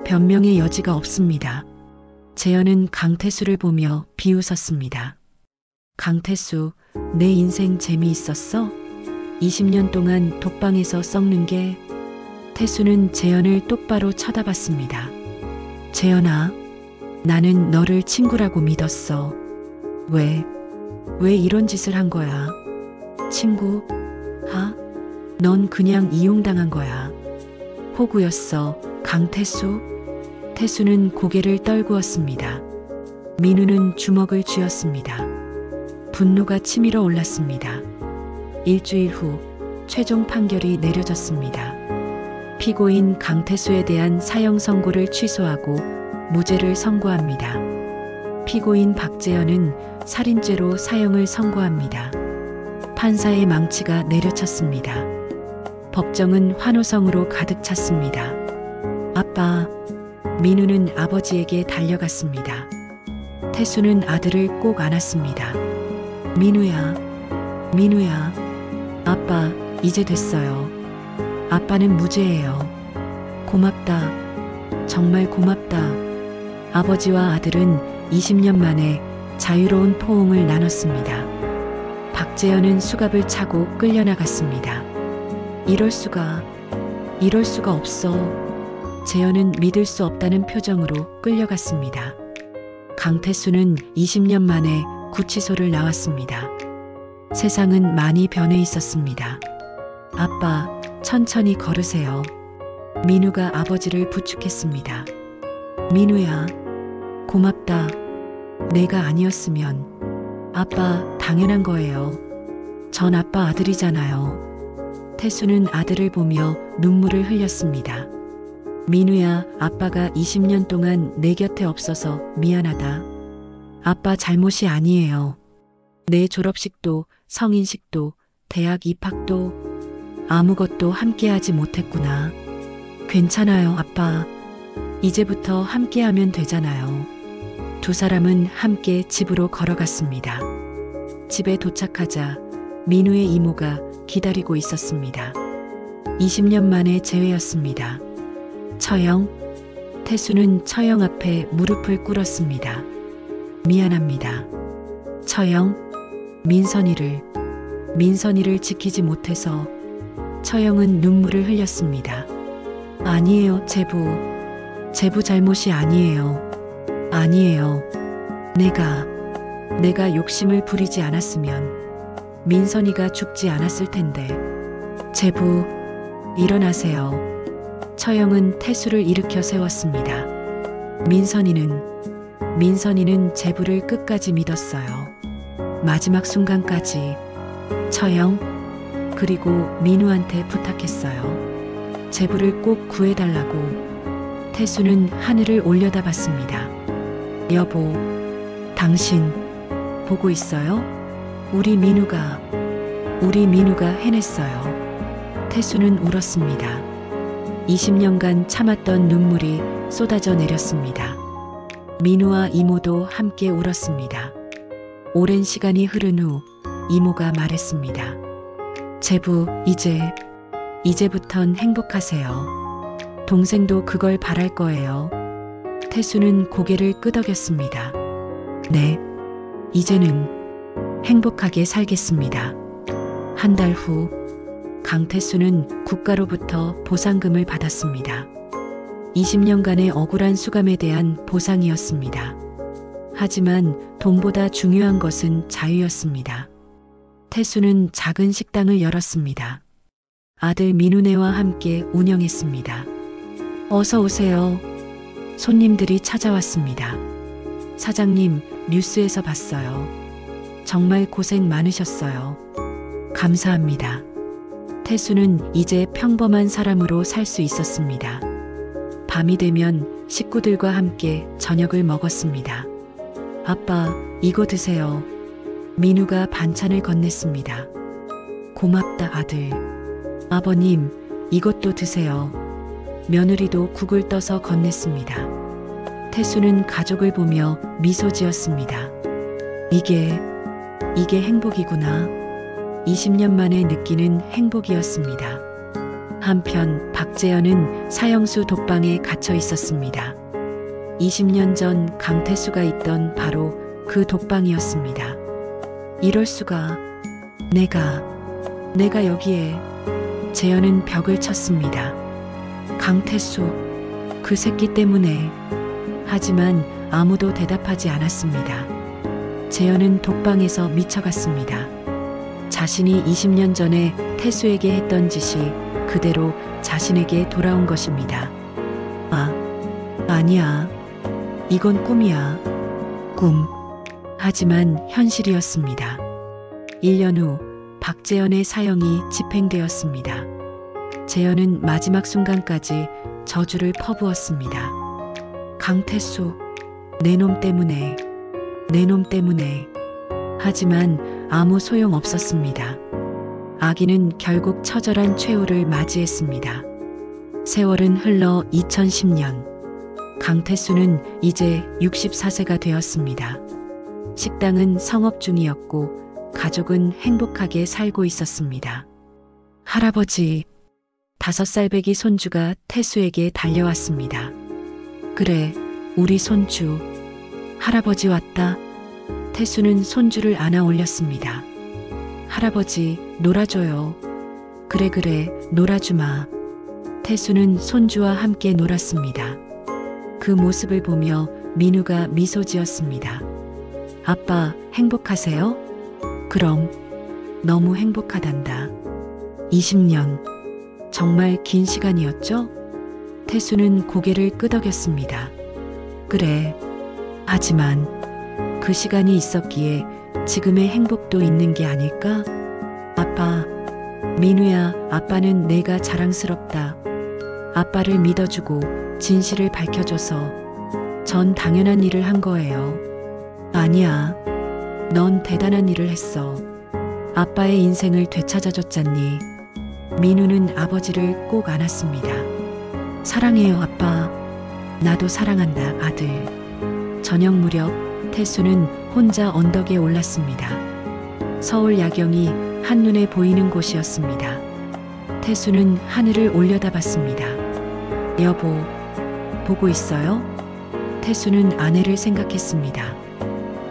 변명의 여지가 없습니다. 재현은 강태수를 보며 비웃었습니다. 강태수, 내 인생 재미있었어? 20년 동안 독방에서 썩는 게. 태수는 재현을 똑바로 쳐다봤습니다. 재현아, 나는 너를 친구라고 믿었어. 왜 이런 짓을 한 거야? 친구? 넌 그냥 이용당한 거야. 호구였어. 강태수? 태수는 고개를 떨구었습니다. 민우는 주먹을 쥐었습니다. 분노가 치밀어 올랐습니다. 일주일 후 최종 판결이 내려졌습니다. 피고인 강태수에 대한 사형 선고를 취소하고 무죄를 선고합니다. 피고인 박재현은 살인죄로 사형을 선고합니다. 판사의 망치가 내려쳤습니다. 법정은 환호성으로 가득 찼습니다. 아빠, 민우는 아버지에게 달려갔습니다. 태수는 아들을 꼭 안았습니다. 민우야, 민우야, 아빠, 이제 됐어요. 아빠는 무죄예요. 고맙다. 정말 고맙다. 아버지와 아들은 20년 만에 자유로운 포옹을 나눴습니다. 박재현은 수갑을 차고 끌려나갔습니다. 이럴 수가 없어. 재현은 믿을 수 없다는 표정으로 끌려갔습니다. 강태수는 20년 만에 구치소를 나왔습니다. 세상은 많이 변해 있었습니다. 아빠, 천천히 걸으세요. 민우가 아버지를 부축했습니다. 민우야, 고맙다. 내가 아니었으면. 아빠, 당연한 거예요. 전 아빠 아들이잖아요. 태수는 아들을 보며 눈물을 흘렸습니다. 민우야, 아빠가 20년 동안 내 곁에 없어서 미안하다. 아빠 잘못이 아니에요. 내 졸업식도, 성인식도, 대학 입학도 아무것도 함께하지 못했구나. 괜찮아요, 아빠. 이제부터 함께하면 되잖아요. 두 사람은 함께 집으로 걸어갔습니다. 집에 도착하자 민우의 이모가 기다리고 있었습니다. 20년 만에 재회였습니다. 처형, 태수는 처형 앞에 무릎을 꿇었습니다. 미안합니다. 처형, 민선이를 지키지 못해서. 처형은 눈물을 흘렸습니다. 아니에요, 제부 잘못이 아니에요. 아니에요. 내가 욕심을 부리지 않았으면 민선이가 죽지 않았을 텐데. 제부, 일어나세요. 처형은 태수를 일으켜 세웠습니다. 민선이는 제부를 끝까지 믿었어요. 마지막 순간까지. 처형, 그리고 민우한테 부탁했어요. 제부를 꼭 구해달라고. 태수는 하늘을 올려다봤습니다. 여보, 당신 보고 있어요? 우리 민우가 해냈어요. 태수는 울었습니다. 20년간 참았던 눈물이 쏟아져 내렸습니다. 민우와 이모도 함께 울었습니다. 오랜 시간이 흐른 후 이모가 말했습니다. 제부, 이제부턴 행복하세요. 동생도 그걸 바랄 거예요. 태수는 고개를 끄덕였습니다. 네, 이제는 행복하게 살겠습니다. 한 달 후, 강태수는 국가로부터 보상금을 받았습니다. 20년간의 억울한 수감에 대한 보상이었습니다. 하지만 돈보다 중요한 것은 자유였습니다. 태수는 작은 식당을 열었습니다. 아들 민우네와 함께 운영했습니다. 어서 오세요. 손님들이 찾아왔습니다. 사장님, 뉴스에서 봤어요. 정말 고생 많으셨어요. 감사합니다. 태수는 이제 평범한 사람으로 살 수 있었습니다. 밤이 되면 식구들과 함께 저녁을 먹었습니다. 아빠, 이거 드세요. 민우가 반찬을 건넸습니다. 고맙다, 아들. 아버님, 이것도 드세요. 며느리도 국을 떠서 건넸습니다. 태수는 가족을 보며 미소 지었습니다. 이게 행복이구나. 20년 만에 느끼는 행복이었습니다. 한편 박재현은 사형수 독방에 갇혀 있었습니다. 20년 전 강태수가 있던 바로 그 독방이었습니다. 이럴 수가. 내가 여기에. 재현은 벽을 쳤습니다. 강태수, 그 새끼 때문에. 하지만 아무도 대답하지 않았습니다. 재현은 독방에서 미쳐갔습니다. 자신이 20년 전에 태수에게 했던 짓이 그대로 자신에게 돌아온 것입니다. 아니야. 이건 꿈이야. 꿈. 하지만 현실이었습니다. 1년 후 박재현의 사형이 집행되었습니다. 재현은 마지막 순간까지 저주를 퍼부었습니다. 강태수, 내 놈 때문에. 하지만 아무 소용 없었습니다. 아기는 결국 처절한 최후를 맞이했습니다. 세월은 흘러 2010년. 강태수는 이제 64세가 되었습니다. 식당은 성업 중이었고 가족은 행복하게 살고 있었습니다. 할아버지, 5살배기 손주가 태수에게 달려왔습니다. 그래, 우리 손주. 할아버지 왔다. 태수는 손주를 안아 올렸습니다. 할아버지, 놀아줘요. 그래, 놀아주마. 태수는 손주와 함께 놀았습니다. 그 모습을 보며 민우가 미소 지었습니다. 아빠, 행복하세요? 그럼, 너무 행복하단다. 20년. 정말 긴 시간이었죠? 태수는 고개를 끄덕였습니다. 그래. 하지만 그 시간이 있었기에 지금의 행복도 있는 게 아닐까? 아빠, 민우야, 아빠는 내가 자랑스럽다. 아빠를 믿어주고 진실을 밝혀줘서 전 당연한 일을 한 거예요. 아니야. 넌 대단한 일을 했어. 아빠의 인생을 되찾아줬잖니. 민우는 아버지를 꼭 안았습니다. 사랑해요, 아빠. 나도 사랑한다, 아들. 저녁 무렵 태수는 혼자 언덕에 올랐습니다. 서울 야경이 한눈에 보이는 곳이었습니다. 태수는 하늘을 올려다봤습니다. 여보, 보고 있어요? 태수는 아내를 생각했습니다.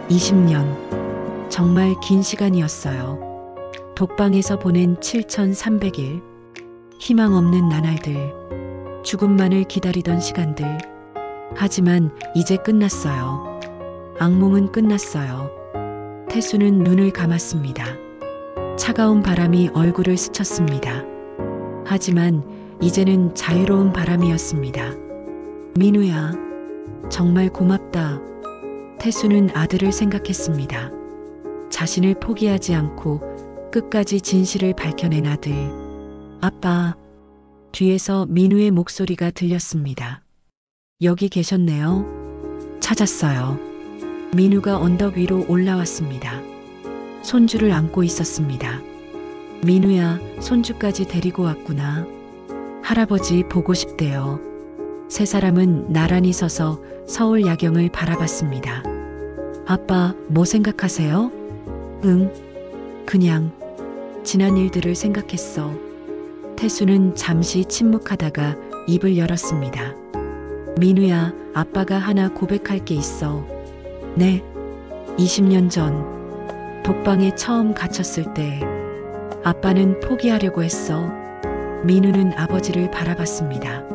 20년. 정말 긴 시간이었어요. 독방에서 보낸 7,300일. 희망 없는 나날들. 죽음만을 기다리던 시간들. 하지만 이제 끝났어요. 악몽은 끝났어요. 태수는 눈을 감았습니다. 차가운 바람이 얼굴을 스쳤습니다. 하지만 이제는 자유로운 바람이었습니다. 민우야, 정말 고맙다. 태수는 아들을 생각했습니다. 자신을 포기하지 않고 끝까지 진실을 밝혀낸 아들. 아빠. 뒤에서 민우의 목소리가 들렸습니다. 여기 계셨네요. 찾았어요. 민우가 언덕 위로 올라왔습니다. 손주를 안고 있었습니다. 민우야, 손주까지 데리고 왔구나. 할아버지 보고 싶대요. 세 사람은 나란히 서서 서울 야경을 바라봤습니다. 아빠, 뭐 생각하세요? 응, 그냥 지난 일들을 생각했어. 태수는 잠시 침묵하다가 입을 열었습니다. 민우야, 아빠가 하나 고백할 게 있어. 네, 20년 전 독방에 처음 갇혔을 때 아빠는 포기하려고 했어. 민우는 아버지를 바라봤습니다.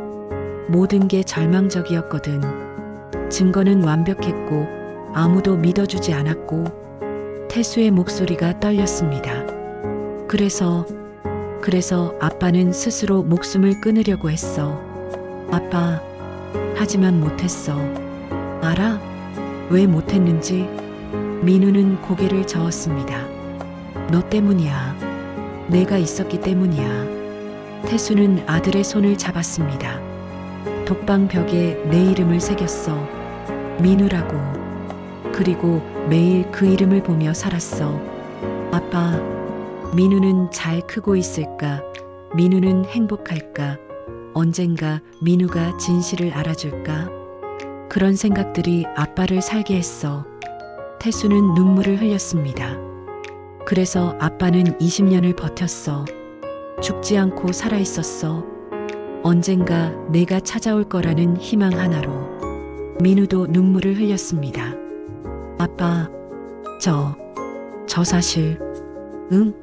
모든 게 절망적이었거든. 증거는 완벽했고 아무도 믿어주지 않았고. 태수의 목소리가 떨렸습니다. 그래서 아빠는 스스로 목숨을 끊으려고 했어. 아빠, 하지만 못했어. 알아? 왜 못했는지? 민우는 고개를 저었습니다. 너 때문이야. 내가 있었기 때문이야. 태수는 아들의 손을 잡았습니다. 독방 벽에 내 이름을 새겼어. 민우라고. 그리고 매일 그 이름을 보며 살았어. 아빠, 민우는 잘 크고 있을까? 민우는 행복할까? 언젠가 민우가 진실을 알아줄까? 그런 생각들이 아빠를 살게 했어. 태수는 눈물을 흘렸습니다. 그래서 아빠는 20년을 버텼어. 죽지 않고 살아있었어. 언젠가 내가 찾아올 거라는 희망 하나로. 민우도 눈물을 흘렸습니다. 아빠, 저 사실, 응?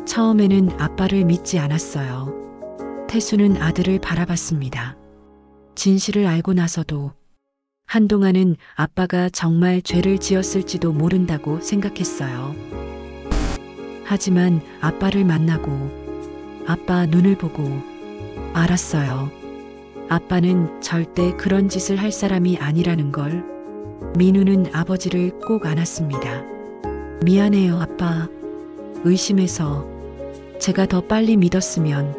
처음에는 아빠를 믿지 않았어요. 태수는 아들을 바라봤습니다. 진실을 알고 나서도 한동안은 아빠가 정말 죄를 지었을지도 모른다고 생각했어요. 하지만 아빠를 만나고 아빠 눈을 보고 알았어요. 아빠는 절대 그런 짓을 할 사람이 아니라는 걸. 민우는 아버지를 꼭 안았습니다. 미안해요, 아빠. 의심해서 제가 더 빨리 믿었으면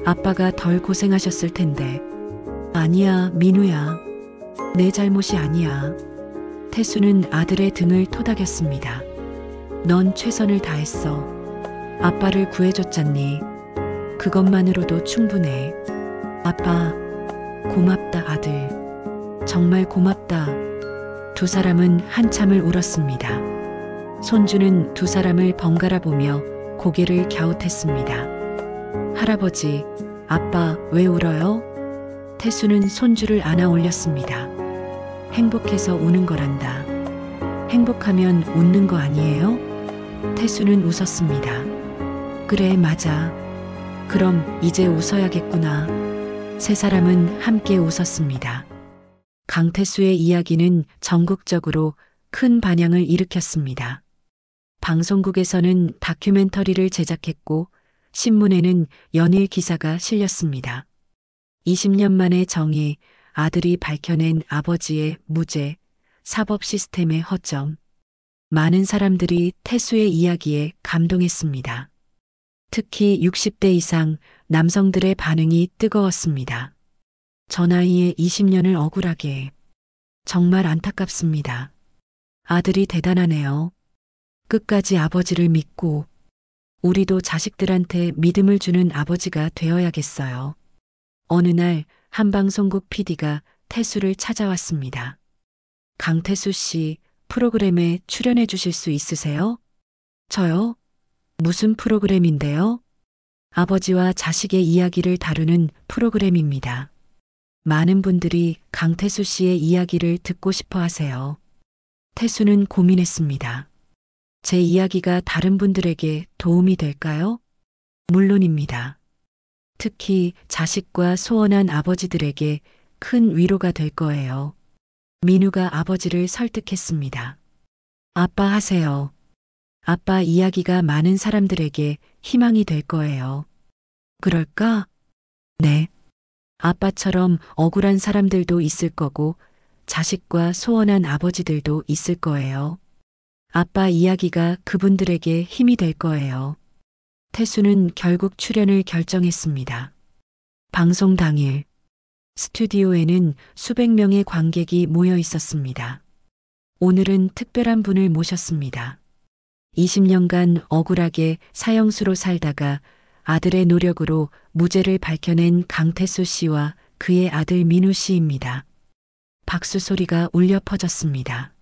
아빠가 덜 고생하셨을 텐데. 아니야, 민우야. 내 잘못이 아니야. 태수는 아들의 등을 토닥였습니다. 넌 최선을 다했어. 아빠를 구해줬잖니. 그것만으로도 충분해. 아빠, 고맙다, 아들. 정말 고맙다. 두 사람은 한참을 울었습니다. 손주는 두 사람을 번갈아 보며 고개를 갸웃했습니다. 할아버지, 아빠 왜 울어요? 태수는 손주를 안아 올렸습니다. 행복해서 우는 거란다. 행복하면 웃는 거 아니에요? 태수는 웃었습니다. 그래, 맞아. 그럼 이제 웃어야겠구나. 세 사람은 함께 웃었습니다. 강태수의 이야기는 전국적으로 큰 반향을 일으켰습니다. 방송국에서는 다큐멘터리를 제작했고 신문에는 연일 기사가 실렸습니다. 20년 만의 정의, 아들이 밝혀낸 아버지의 무죄, 사법 시스템의 허점. 많은 사람들이 태수의 이야기에 감동했습니다. 특히 60대 이상 남성들의 반응이 뜨거웠습니다. 저 나이에 20년을 억울하게. 정말 안타깝습니다. 아들이 대단하네요. 끝까지 아버지를 믿고 우리도 자식들한테 믿음을 주는 아버지가 되어야겠어요. 어느 날 한방송국 PD가 태수를 찾아왔습니다. 강태수 씨, 프로그램에 출연해 주실 수 있으세요? 저요? 무슨 프로그램인데요? 아버지와 자식의 이야기를 다루는 프로그램입니다. 많은 분들이 강태수 씨의 이야기를 듣고 싶어 하세요. 태수는 고민했습니다. 제 이야기가 다른 분들에게 도움이 될까요? 물론입니다. 특히 자식과 소원한 아버지들에게 큰 위로가 될 거예요. 민우가 아버지를 설득했습니다. 아빠 하세요. 아빠 이야기가 많은 사람들에게 희망이 될 거예요. 그럴까? 네. 아빠처럼 억울한 사람들도 있을 거고 자식과 소원한 아버지들도 있을 거예요. 아빠 이야기가 그분들에게 힘이 될 거예요. 태수는 결국 출연을 결정했습니다. 방송 당일 스튜디오에는 수백 명의 관객이 모여 있었습니다. 오늘은 특별한 분을 모셨습니다. 20년간 억울하게 사형수로 살다가 아들의 노력으로 무죄를 밝혀낸 강태수 씨와 그의 아들 민우 씨입니다. 박수 소리가 울려 퍼졌습니다.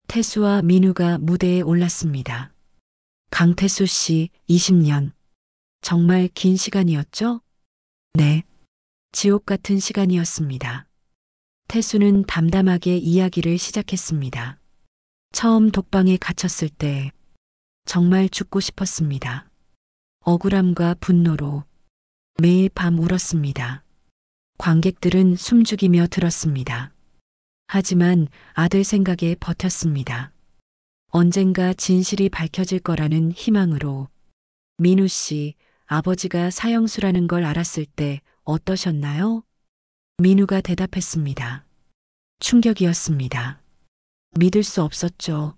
태수와 민우가 무대에 올랐습니다. 강태수 씨 20년. 정말 긴 시간이었죠? 네. 지옥 같은 시간이었습니다. 태수는 담담하게 이야기를 시작했습니다. 처음 독방에 갇혔을 때 정말 죽고 싶었습니다. 억울함과 분노로 매일 밤 울었습니다. 관객들은 숨죽이며 들었습니다. 하지만 아들 생각에 버텼습니다. 언젠가 진실이 밝혀질 거라는 희망으로. 민우 씨, 아버지가 사형수라는 걸 알았을 때 어떠셨나요? 민우가 대답했습니다. 충격이었습니다. 믿을 수 없었죠.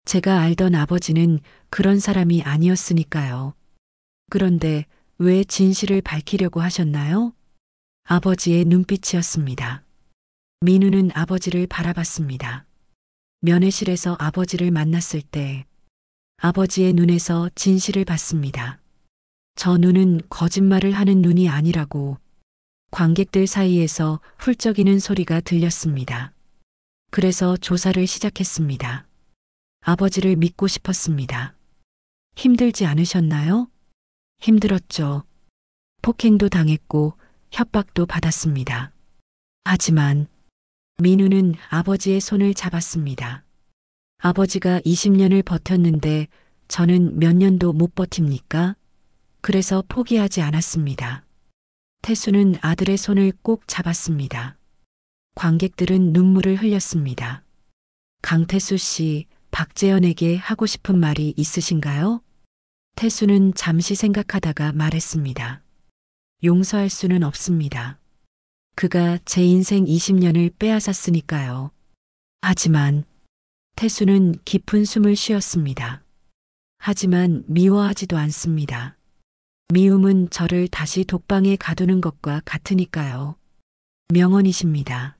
제가 알던 아버지는 그런 사람이 아니었으니까요. 그런데 왜 진실을 밝히려고 하셨나요? 아버지의 눈빛이었습니다. 민우는 아버지를 바라봤습니다. 면회실에서 아버지를 만났을 때 아버지의 눈에서 진실을 봤습니다. 저 눈은 거짓말을 하는 눈이 아니라고. 관객들 사이에서 훌쩍이는 소리가 들렸습니다. 그래서 조사를 시작했습니다. 아버지를 믿고 싶었습니다. 힘들지 않으셨나요? 힘들었죠. 폭행도 당했고 협박도 받았습니다. 하지만 민우는 아버지의 손을 잡았습니다. 아버지가 20년을 버텼는데 저는 몇 년도 못 버팁니까? 그래서 포기하지 않았습니다. 태수는 아들의 손을 꼭 잡았습니다. 관객들은 눈물을 흘렸습니다. 강태수 씨, 박재현에게 하고 싶은 말이 있으신가요? 태수는 잠시 생각하다가 말했습니다. 용서할 수는 없습니다. 그가 제 인생 20년을 빼앗았으니까요. 하지만 태수는 깊은 숨을 쉬었습니다. 하지만 미워하지도 않습니다. 미움은 저를 다시 독방에 가두는 것과 같으니까요. 명언이십니다.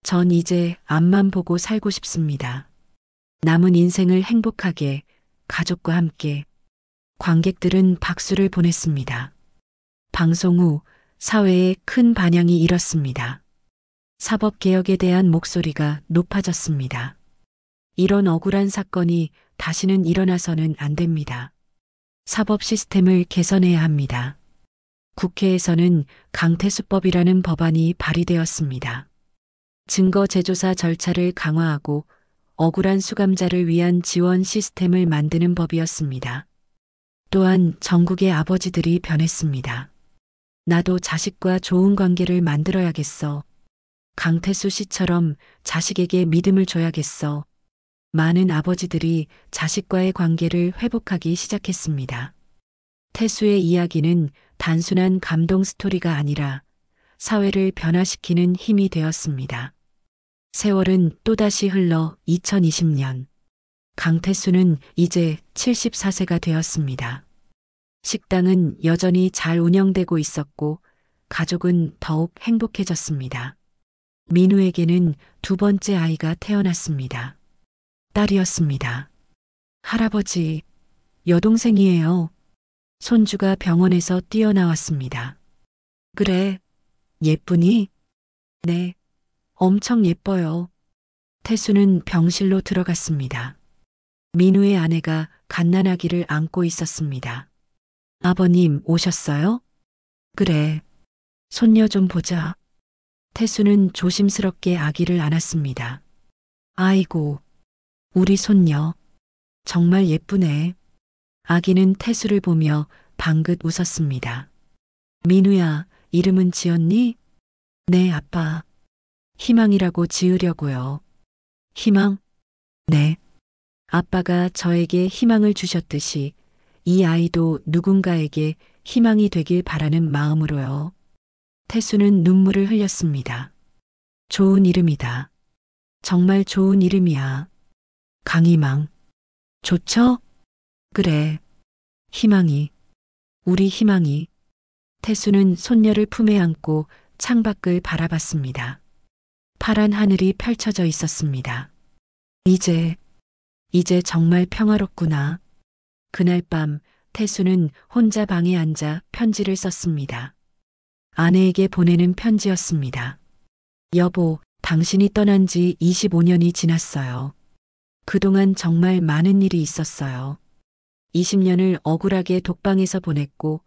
전 이제 앞만 보고 살고 싶습니다. 남은 인생을 행복하게, 가족과 함께. 관객들은 박수를 보냈습니다. 방송 후 사회에 큰 반향이 일었습니다. 사법개혁에 대한 목소리가 높아졌습니다. 이런 억울한 사건이 다시는 일어나서는 안 됩니다. 사법 시스템을 개선해야 합니다. 국회에서는 강태수법이라는 법안이 발의되었습니다. 증거 재조사 절차를 강화하고 억울한 수감자를 위한 지원 시스템을 만드는 법이었습니다. 또한 전국의 아버지들이 변했습니다. 나도 자식과 좋은 관계를 만들어야겠어. 강태수 씨처럼 자식에게 믿음을 줘야겠어. 많은 아버지들이 자식과의 관계를 회복하기 시작했습니다. 태수의 이야기는 단순한 감동 스토리가 아니라 사회를 변화시키는 힘이 되었습니다. 세월은 또다시 흘러 2020년. 강태수는 이제 74세가 되었습니다. 식당은 여전히 잘 운영되고 있었고 가족은 더욱 행복해졌습니다. 민우에게는 두 번째 아이가 태어났습니다. 딸이었습니다. 할아버지, 여동생이에요. 손주가 병원에서 뛰어나왔습니다. 그래, 예쁘니? 네, 엄청 예뻐요. 태수는 병실로 들어갔습니다. 민우의 아내가 갓난아기를 안고 있었습니다. 아버님 오셨어요? 그래, 손녀 좀 보자. 태수는 조심스럽게 아기를 안았습니다. 아이고, 우리 손녀. 정말 예쁘네. 아기는 태수를 보며 방긋 웃었습니다. 민우야, 이름은 지었니? 네, 아빠. 희망이라고 지으려고요. 희망? 네. 아빠가 저에게 희망을 주셨듯이 이 아이도 누군가에게 희망이 되길 바라는 마음으로요. 태수는 눈물을 흘렸습니다. 좋은 이름이다. 정말 좋은 이름이야. 강희망. 좋죠? 그래. 희망이. 우리 희망이. 태수는 손녀를 품에 안고 창밖을 바라봤습니다. 파란 하늘이 펼쳐져 있었습니다. 이제 정말 평화롭구나. 그날 밤 태수는 혼자 방에 앉아 편지를 썼습니다. 아내에게 보내는 편지였습니다. 여보, 당신이 떠난 지 25년이 지났어요. 그동안 정말 많은 일이 있었어요. 20년을 억울하게 독방에서 보냈고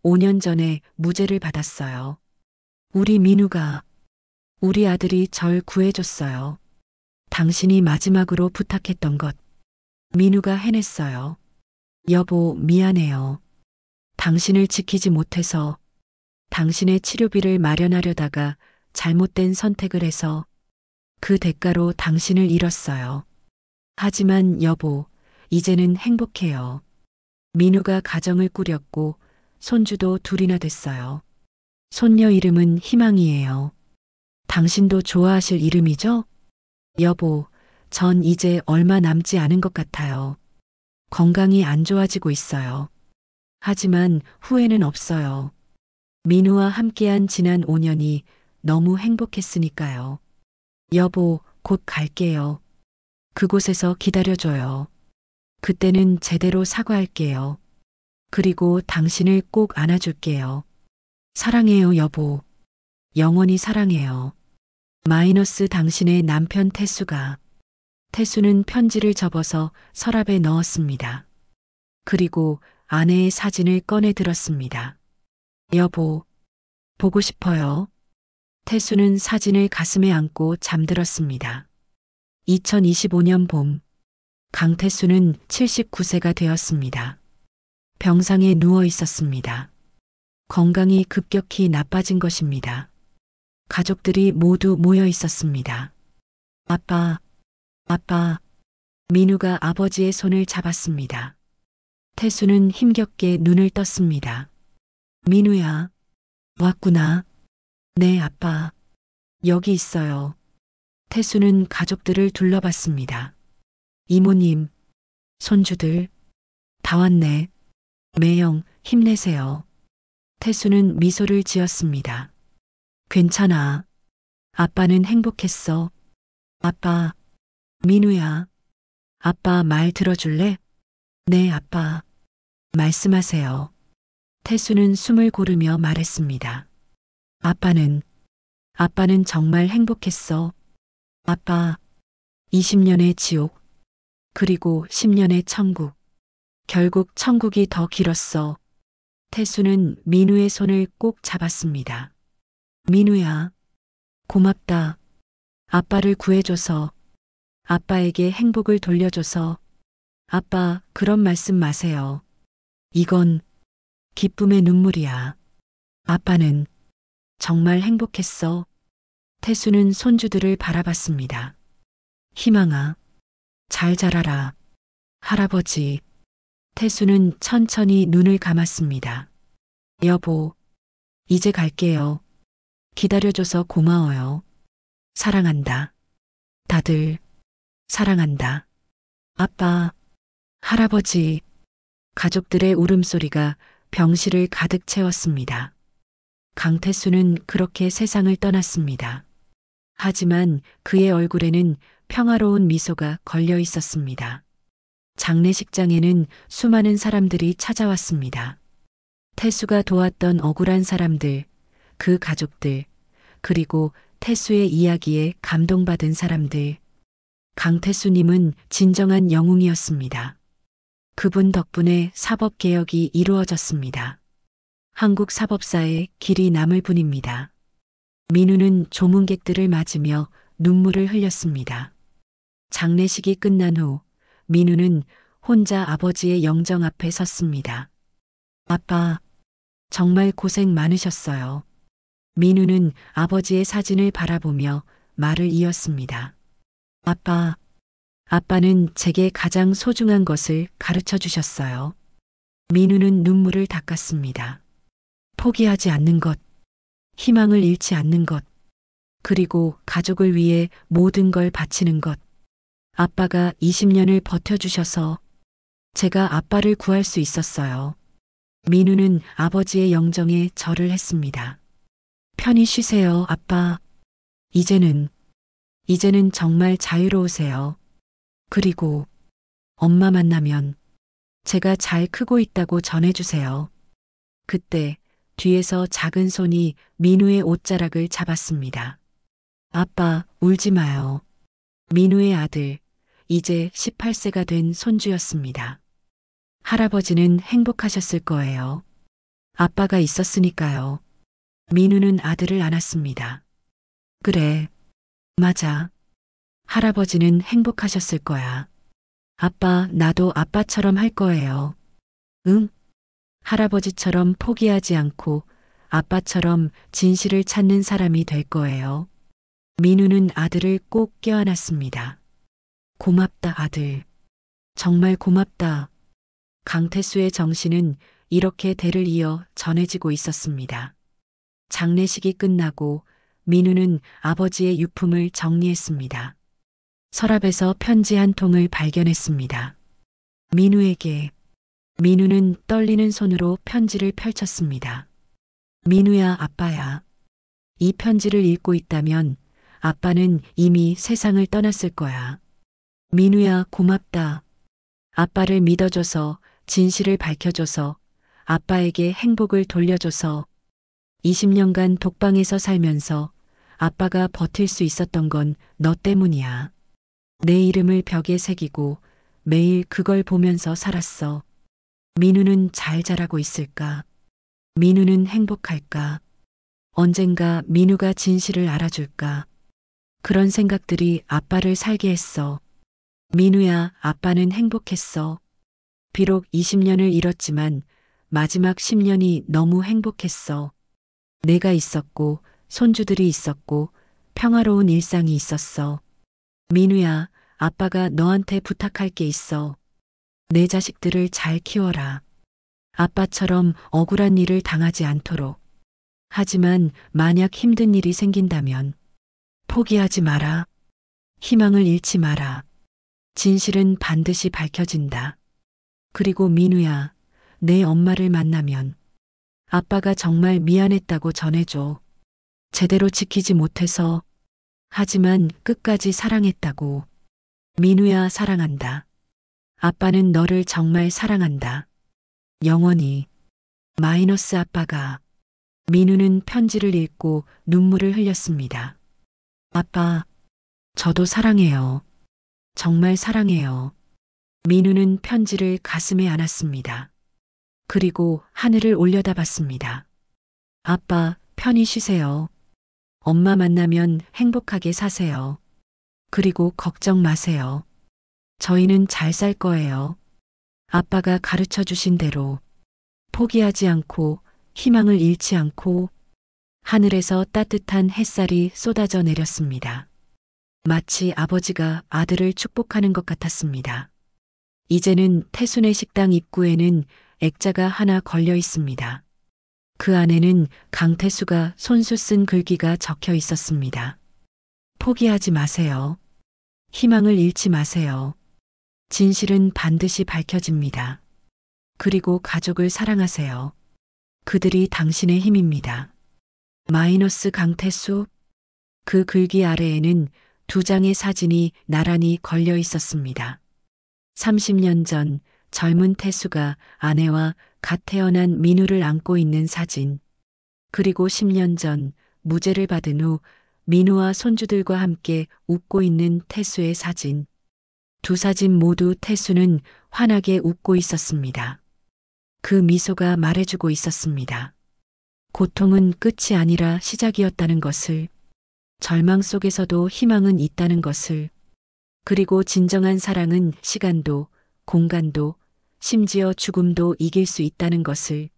5년 전에 무죄를 받았어요. 우리 민우가, 우리 아들이 절 구해줬어요. 당신이 마지막으로 부탁했던 것, 민우가 해냈어요. 여보, 미안해요. 당신을 지키지 못해서 당신의 치료비를 마련하려다가 잘못된 선택을 해서 그 대가로 당신을 잃었어요. 하지만 여보, 이제는 행복해요. 민우가 가정을 꾸렸고 손주도 둘이나 됐어요. 손녀 이름은 희망이에요. 당신도 좋아하실 이름이죠? 여보, 전 이제 얼마 남지 않은 것 같아요. 건강이 안 좋아지고 있어요. 하지만 후회는 없어요. 민우와 함께한 지난 5년이 너무 행복했으니까요. 여보, 곧 갈게요. 그곳에서 기다려줘요. 그때는 제대로 사과할게요. 그리고 당신을 꼭 안아줄게요. 사랑해요, 여보. 영원히 사랑해요. 마이너스 당신의 남편 태수가. 태수는 편지를 접어서 서랍에 넣었습니다. 그리고 아내의 사진을 꺼내 들었습니다. 여보, 보고 싶어요. 태수는 사진을 가슴에 안고 잠들었습니다. 2025년 봄, 강태수는 79세가 되었습니다. 병상에 누워 있었습니다. 건강이 급격히 나빠진 것입니다. 가족들이 모두 모여 있었습니다. 아빠, 민우가 아버지의 손을 잡았습니다. 태수는 힘겹게 눈을 떴습니다. 민우야, 왔구나. 네, 아빠. 여기 있어요. 태수는 가족들을 둘러봤습니다. 이모님, 손주들, 다 왔네. 매영, 힘내세요. 태수는 미소를 지었습니다. 괜찮아. 아빠는 행복했어. 아빠, 민우야. 아빠 말 들어줄래? 네, 아빠. 말씀하세요. 태수는 숨을 고르며 말했습니다. 아빠는 정말 행복했어. 아빠, 20년의 지옥, 그리고 10년의 천국. 결국 천국이 더 길었어. 태수는 민우의 손을 꼭 잡았습니다. 민우야, 고맙다. 아빠를 구해줘서, 아빠에게 행복을 돌려줘서. 아빠, 그런 말씀 마세요. 이건 기쁨의 눈물이야. 아빠는 정말 행복했어. 태수는 손주들을 바라봤습니다. 희망아, 잘 자라라. 할아버지. 태수는 천천히 눈을 감았습니다. 여보, 이제 갈게요. 기다려줘서 고마워요. 사랑한다. 다들 사랑한다. 아빠, 할아버지. 가족들의 울음소리가 병실을 가득 채웠습니다. 강태수는 그렇게 세상을 떠났습니다. 하지만 그의 얼굴에는 평화로운 미소가 걸려 있었습니다. 장례식장에는 수많은 사람들이 찾아왔습니다. 태수가 도왔던 억울한 사람들, 그 가족들, 그리고 태수의 이야기에 감동받은 사람들. 강태수님은 진정한 영웅이었습니다. 그분 덕분에 사법개혁이 이루어졌습니다. 한국 사법사에 길이 남을 분입니다. 민우는 조문객들을 맞으며 눈물을 흘렸습니다. 장례식이 끝난 후 민우는 혼자 아버지의 영정 앞에 섰습니다. 아빠, 정말 고생 많으셨어요. 민우는 아버지의 사진을 바라보며 말을 이었습니다. 아빠, 아빠는 제게 가장 소중한 것을 가르쳐 주셨어요. 민우는 눈물을 닦았습니다. 포기하지 않는 것, 희망을 잃지 않는 것, 그리고 가족을 위해 모든 걸 바치는 것. 아빠가 20년을 버텨주셔서 제가 아빠를 구할 수 있었어요. 민우는 아버지의 영정에 절을 했습니다. 편히 쉬세요, 아빠. 이제는 정말 자유로우세요. 그리고 엄마 만나면 제가 잘 크고 있다고 전해주세요. 그때 뒤에서 작은 손이 민우의 옷자락을 잡았습니다. 아빠, 울지 마요. 민우의 아들, 이제 18세가 된 손주였습니다. 할아버지는 행복하셨을 거예요. 아빠가 있었으니까요. 민우는 아들을 안았습니다. 그래, 맞아. 할아버지는 행복하셨을 거야. 아빠, 나도 아빠처럼 할 거예요. 응? 할아버지처럼 포기하지 않고 아빠처럼 진실을 찾는 사람이 될 거예요. 민우는 아들을 꼭 껴안았습니다. 고맙다, 아들. 정말 고맙다. 강태수의 정신은 이렇게 대를 이어 전해지고 있었습니다. 장례식이 끝나고 민우는 아버지의 유품을 정리했습니다. 서랍에서 편지 한 통을 발견했습니다. 민우에게. 민우는 떨리는 손으로 편지를 펼쳤습니다. 민우야, 아빠야. 이 편지를 읽고 있다면 아빠는 이미 세상을 떠났을 거야. 민우야, 고맙다. 아빠를 믿어줘서, 진실을 밝혀줘서, 아빠에게 행복을 돌려줘서, 20년간 독방에서 살면서 아빠가 버틸 수 있었던 건 너 때문이야. 내 이름을 벽에 새기고 매일 그걸 보면서 살았어. 민우는 잘 자라고 있을까? 민우는 행복할까? 언젠가 민우가 진실을 알아줄까? 그런 생각들이 아빠를 살게 했어. 민우야, 아빠는 행복했어. 비록 20년을 잃었지만 마지막 10년이 너무 행복했어. 내가 있었고, 손주들이 있었고, 평화로운 일상이 있었어. 민우야, 아빠가 너한테 부탁할 게 있어. 내 자식들을 잘 키워라. 아빠처럼 억울한 일을 당하지 않도록. 하지만 만약 힘든 일이 생긴다면 포기하지 마라. 희망을 잃지 마라. 진실은 반드시 밝혀진다. 그리고 민우야, 내 엄마를 만나면 아빠가 정말 미안했다고 전해줘. 제대로 지키지 못해서, 하지만 끝까지 사랑했다고. 민우야, 사랑한다. 아빠는 너를 정말 사랑한다. 영원히. 마이너스 아빠가. 민우는 편지를 읽고 눈물을 흘렸습니다. 아빠, 저도 사랑해요. 정말 사랑해요. 민우는 편지를 가슴에 안았습니다. 그리고 하늘을 올려다봤습니다. 아빠, 편히 쉬세요. 엄마 만나면 행복하게 사세요. 그리고 걱정 마세요. 저희는 잘 살 거예요. 아빠가 가르쳐 주신 대로 포기하지 않고 희망을 잃지 않고. 하늘에서 따뜻한 햇살이 쏟아져 내렸습니다. 마치 아버지가 아들을 축복하는 것 같았습니다. 이제는 태순의 식당 입구에는 액자가 하나 걸려 있습니다. 그 안에는 강태수가 손수 쓴 글귀가 적혀 있었습니다. 포기하지 마세요. 희망을 잃지 마세요. 진실은 반드시 밝혀집니다. 그리고 가족을 사랑하세요. 그들이 당신의 힘입니다. 마이너스 강태수. 그 글귀 아래에는 2장의 사진이 나란히 걸려 있었습니다. 30년 전 젊은 태수가 아내와 갓 태어난 민우를 안고 있는 사진. 그리고 10년 전 무죄를 받은 후 민우와 손주들과 함께 웃고 있는 태수의 사진. 두 사진 모두 태수는 환하게 웃고 있었습니다. 그 미소가 말해주고 있었습니다. 고통은 끝이 아니라 시작이었다는 것을, 절망 속에서도 희망은 있다는 것을, 그리고 진정한 사랑은 시간도, 공간도, 심지어 죽음도 이길 수 있다는 것을